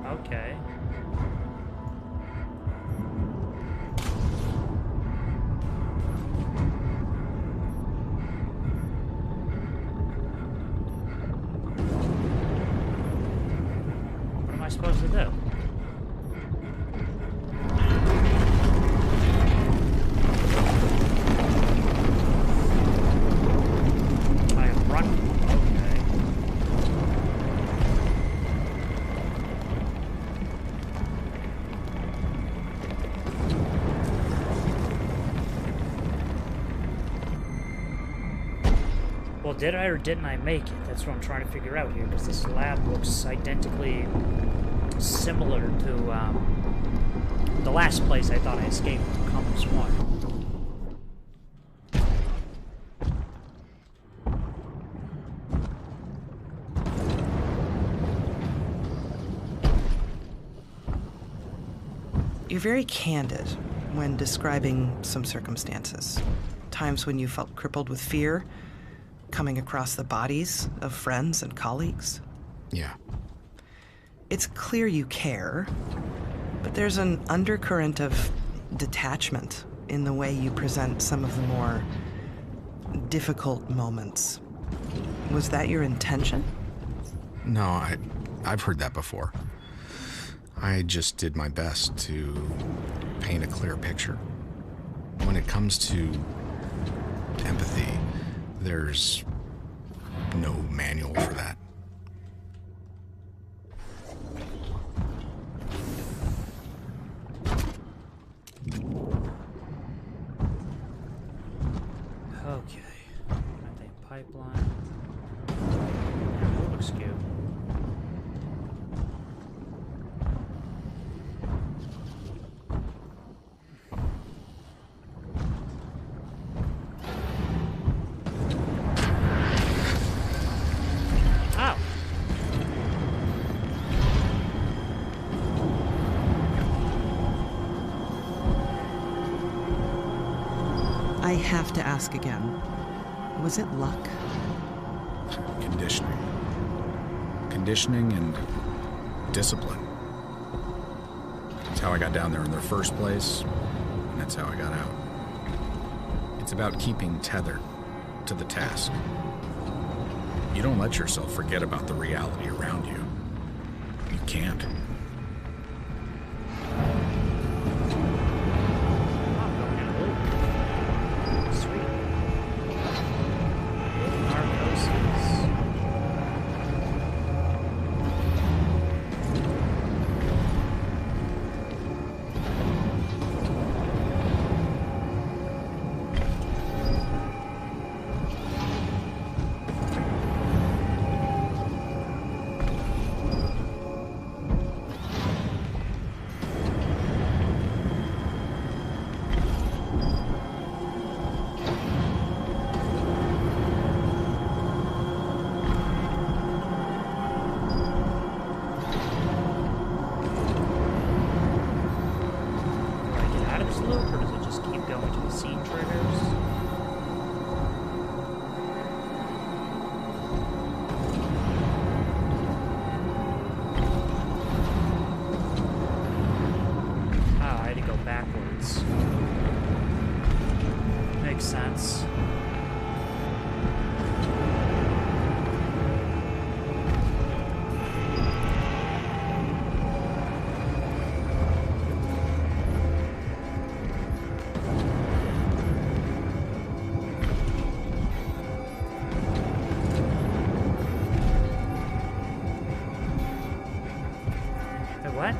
Okay. What am I supposed to do? I am running. Okay. Well, did I or didn't I make it? That's what I'm trying to figure out here, because this lab looks identically similar to the last place I thought I escaped from Compass 1. You're very candid when describing some circumstances. Times when you felt crippled with fear, coming across the bodies of friends and colleagues. Yeah. It's clear you care, but there's an undercurrent of detachment in the way you present some of the more difficult moments. Was that your intention? No, I've heard that before. I just did my best to paint a clear picture. When it comes to empathy, there's no manual for that. Okay. Methane pipeline. Yeah, looks cute. Ow! I have to ask again. Was it luck? Conditioning. Conditioning and discipline. That's how I got down there in the first place, and that's how I got out. It's about keeping tethered to the task. You don't let yourself forget about the reality around you. You can't. Sweet. Narcosis. Or does it just keep going to the scene triggers? Ah, I had to go backwards. Makes sense. What?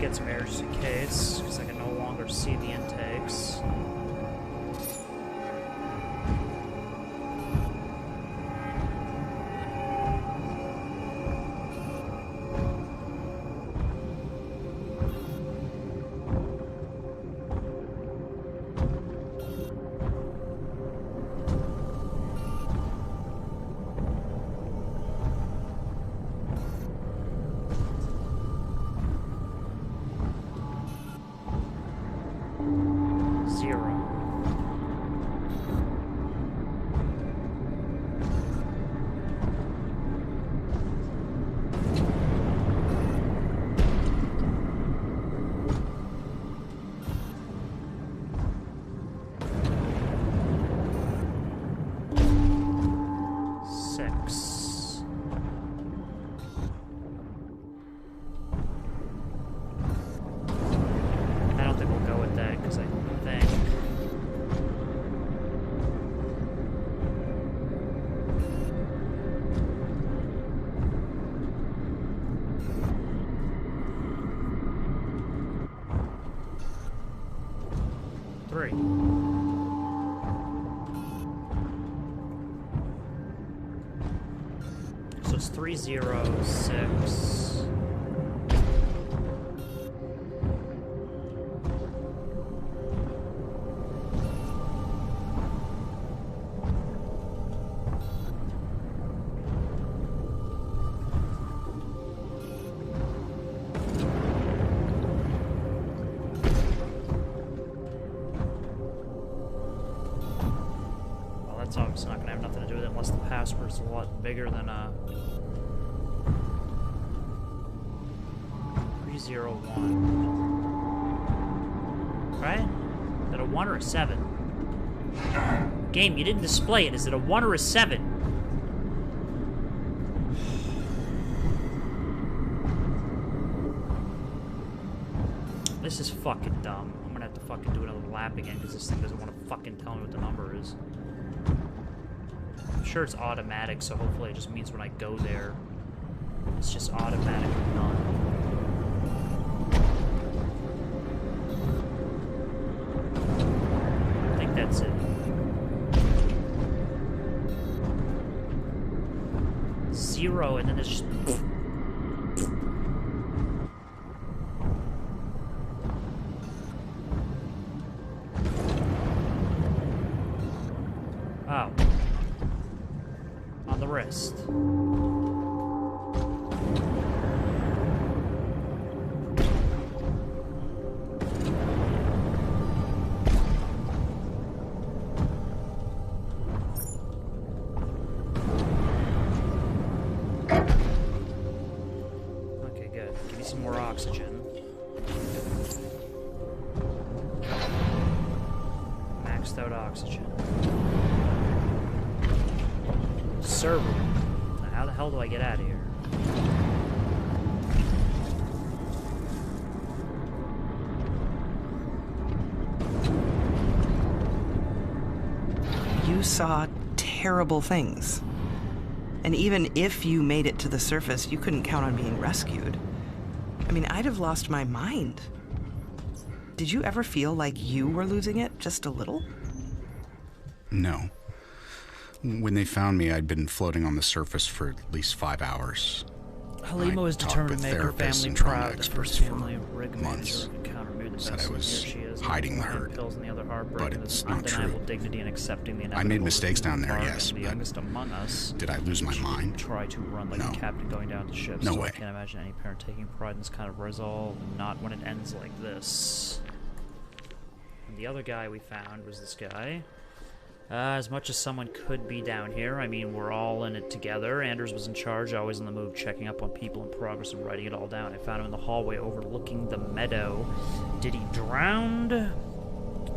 Get some air just in case, because I can no longer see the intakes. Zero. 3. So it's 306. That's obviously not going to have nothing to do with it unless the password's a lot bigger than 301. Right? Is it a 1 or a 7? Game, you didn't display it. Is it a 1 or a 7? This is fucking dumb. I'm gonna have to fucking do another lap again because this thing doesn't want to fucking tell me what the number is. I'm sure it's automatic, so hopefully it just means when I go there, it's just automatically done. I think that's it. 0, and then there's just... Oh. On the wrist. Okay, good. Give me some more oxygen. Maxed out oxygen. Server. Now, how the hell do I get out of here? You saw terrible things. And even if you made it to the surface, you couldn't count on being rescued. I mean, I'd have lost my mind. Did you ever feel like you were losing it just a little? No. When they found me, I'd been floating on the surface for at least 5 hours. Halima was determined to make her family proud. The first family rig manager of Encounter Mood, the Said best I was she is. hiding the hurt, Pills and the other heartbreak, but and it's this not undeniable true. dignity in accepting the I made inevitable mistakes down there, bargain. yes, The but youngest among us. did I lose my mind? Try to run like No. a captain going down the ship. No so way. I can't imagine any parent taking pride in this kind of resolve, not when it ends like this. And the other guy we found was this guy. As much as someone could be down here, I mean, we're all in it together. Anders was in charge, always on the move, checking up on people in progress and writing it all down. I found him in the hallway overlooking the meadow. Did he drown?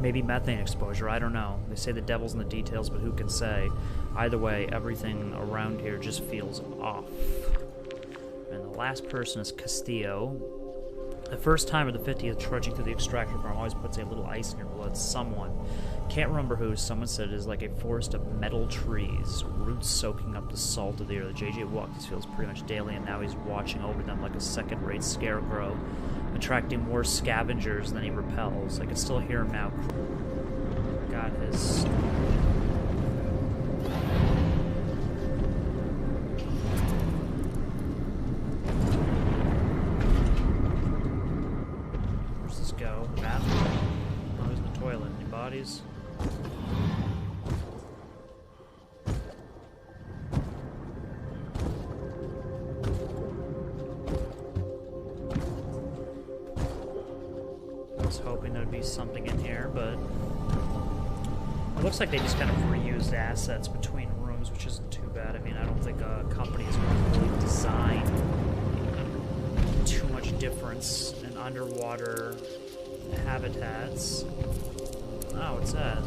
Maybe methane exposure, I don't know. They say the devil's in the details, but who can say? Either way, everything around here just feels off. And the last person is Castillo. The first time or the 50th trudging through the extraction farm always puts a little ice in your blood. Someone, can't remember who, someone said it is like a forest of metal trees, roots soaking up the salt of the earth. JJ walked these fields pretty much daily, and now he's watching over them like a second-rate scarecrow, attracting more scavengers than he repels. I can still hear him now. Got his... Where's this go? The bathroom? Oh, he's in the toilet. Any bodies? I was hoping there'd be something in here, but it looks like they just kind of reused assets between rooms, which isn't too bad. I mean, I don't think a company is going to really design too much difference in underwater habitats. Oh, what's that?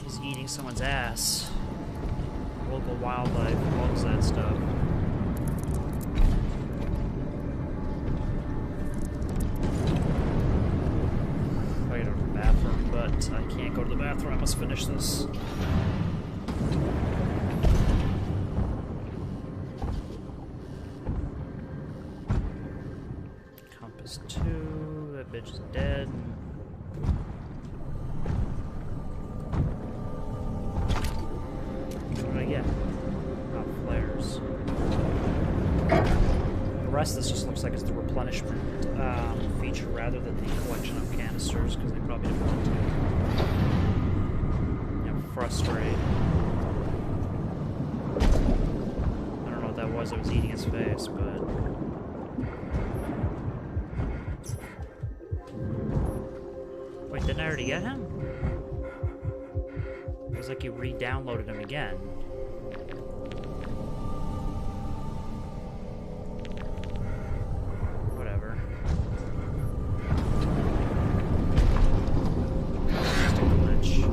He's eating someone's ass. Local wildlife loves that stuff. I gotta go to the bathroom, but I can't go to the bathroom. I must finish this. bitch is dead. What did I get? Oh, flares. The rest of this just looks like it's the replenishment feature rather than the collection of canisters, because they probably didn't want to, you know, frustrate. I don't know what that was. I was eating his face, but. Wait, didn't I already get him? It was like you re-downloaded him again. Whatever. Just a glitch.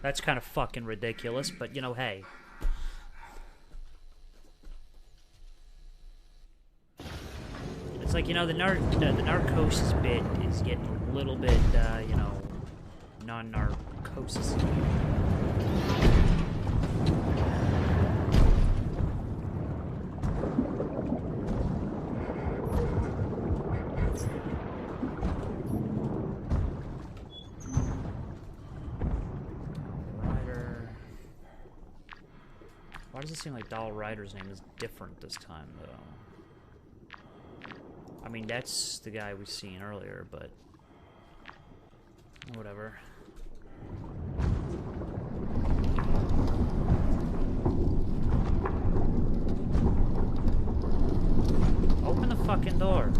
That's kind of fucking ridiculous, but you know, hey. It's like, you know, the Narcosis bit is getting a little bit, you know, non-Narcosis. Why does it seem like Doll Rider's name is different this time, though? I mean, that's the guy we've seen earlier, but... whatever. Open the fucking door.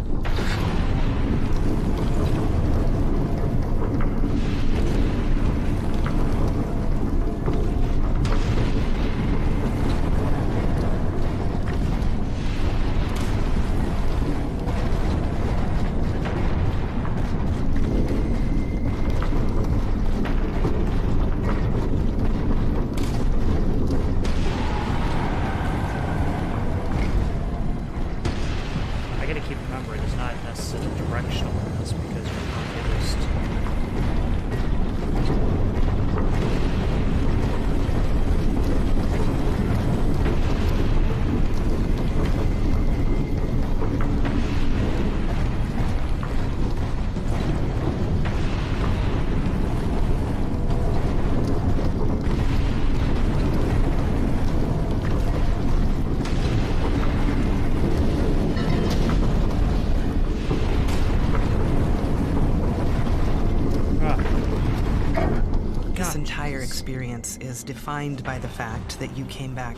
Experience is defined by the fact that you came back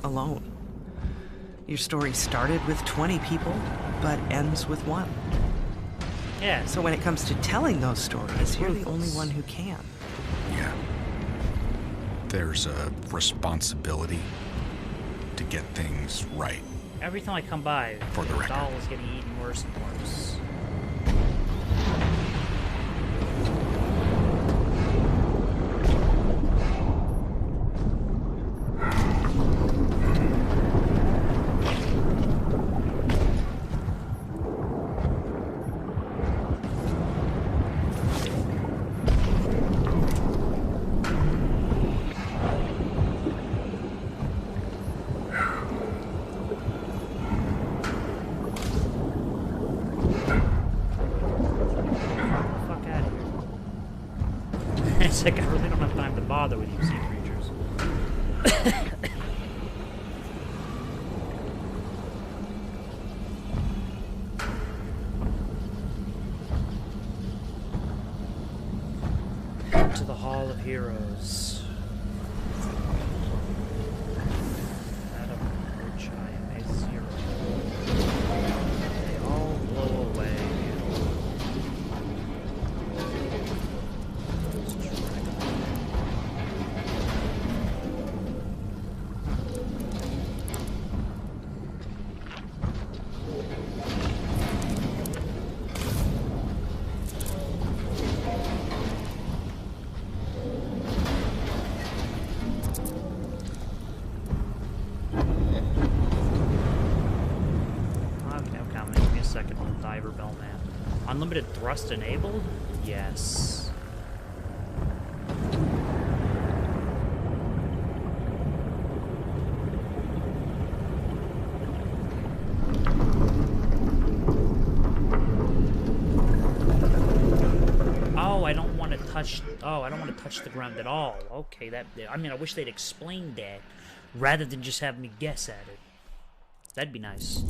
alone. Your story started with 20 people, but ends with one. Yeah. So when it comes to telling those stories, you're the only one who can. Yeah. There's a responsibility to get things right. Every time I come by, for the record, doll is getting even worse and worse. It's like, I really don't have time to bother with you sea creatures. To the Hall of Heroes. Out of which I am a zero. They all blow away. Unlimited thrust enabled? Yes. I don't want to touch the ground at all. Okay, I mean, I wish they'd explained that rather than just have me guess at it. That'd be nice.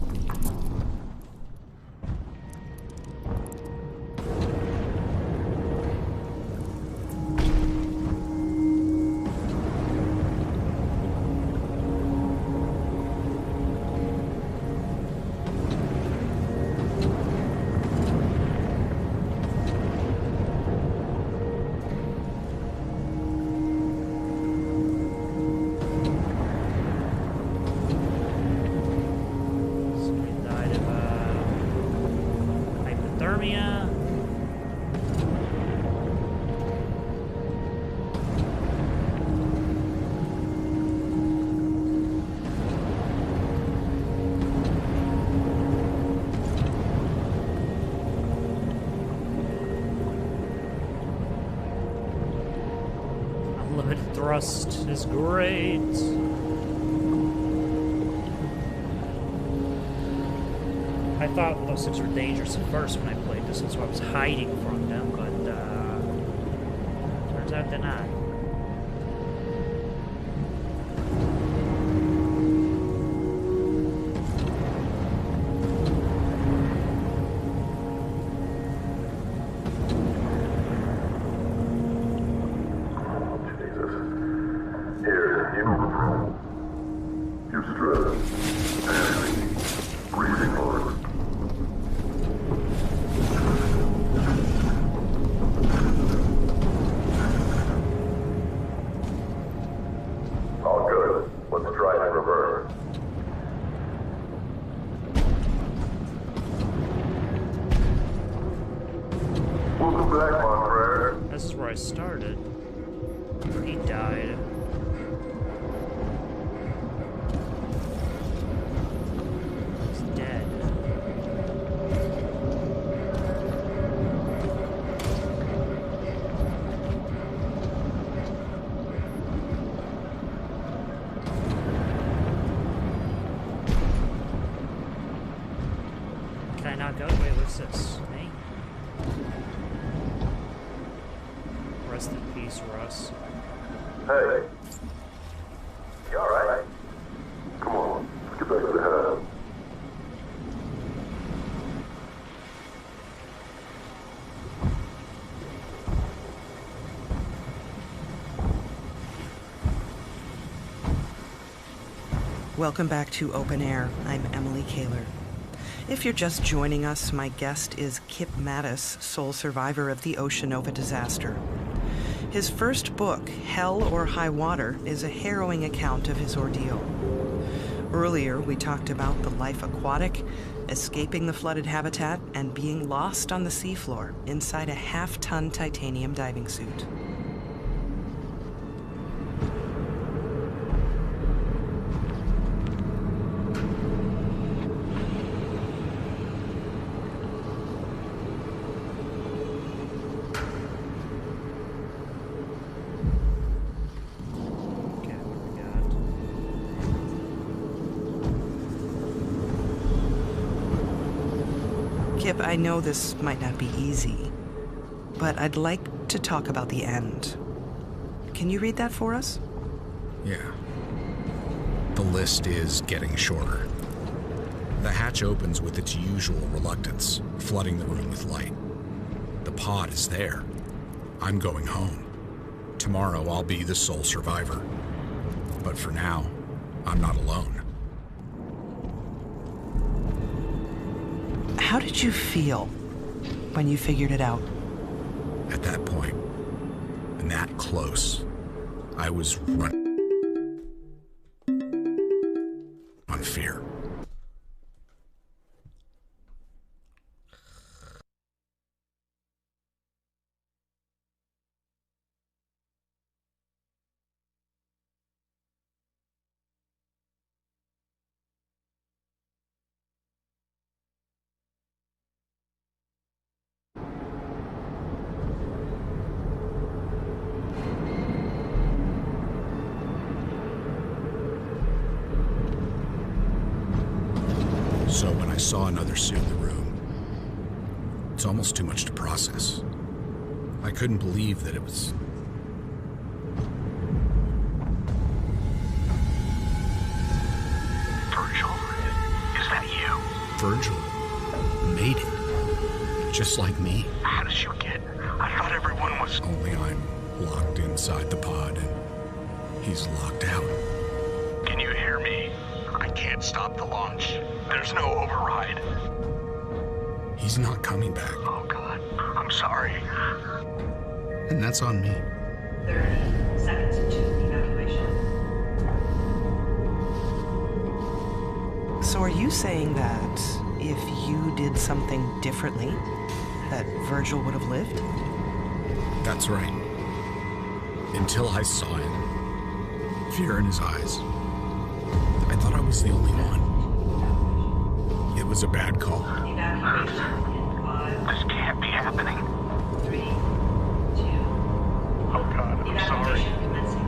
Unlimited thrust is great. I thought those things were dangerous at first when I played this, so I was hiding from them, but turns out they're not. This is where I started. He died. He's dead. Can I not go? Wait, what's this? Me? Rest in peace, Russ. Hey. You alright? Come on, let's get back to the house. Welcome back to Open Air. I'm Emily Kaler. If you're just joining us, my guest is Kip Mattis, sole survivor of the Oceanova disaster. His first book, Hell or High Water, is a harrowing account of his ordeal. Earlier, we talked about the life aquatic, escaping the flooded habitat, and being lost on the seafloor inside a half-ton titanium diving suit. Kip, I know this might not be easy, but I'd like to talk about the end. Can you read that for us? Yeah. The list is getting shorter. The hatch opens with its usual reluctance, flooding the room with light. The pod is there. I'm going home. Tomorrow I'll be the sole survivor. But for now, I'm not alone. How did you feel when you figured it out? At that point, and that close, I was running on fear. I saw another suit in the room. It's almost too much to process. I couldn't believe that it was... Virgil? Is that you? Virgil made it. Just like me. How did you get? I thought everyone was... Only I'm locked inside the pod and he's locked out. Can you hear me? I can't stop the launch. There's no override. He's not coming back. Oh, God. I'm sorry. And that's on me. 30 seconds to evacuation. So are you saying that if you did something differently, that Virgil would have lived? That's right. Until I saw him. Fear in his eyes. I thought I was the only one. It was a bad call. Evacuation in 5, This can't be happening. 3, 2. Oh, God. I'm sorry. Evacuation commencing.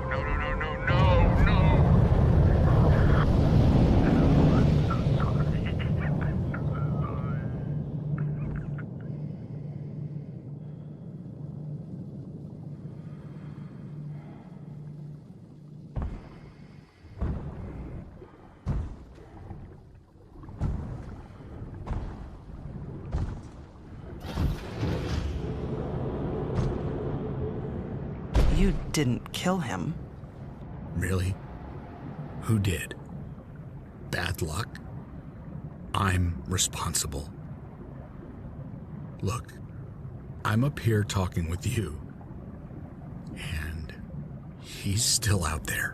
No, no, no, no, no, no. You didn't kill him. Really? Who did? Bad luck? I'm responsible. Look, I'm up here talking with you, and he's still out there.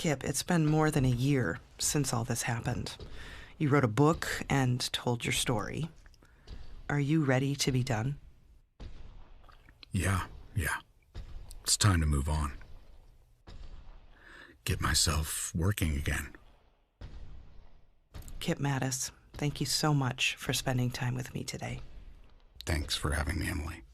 Kip, it's been more than a year since all this happened. You wrote a book and told your story. Are you ready to be done? Yeah. It's time to move on. Get myself working again. Kip Mattis, thank you so much for spending time with me today. Thanks for having me, Emily.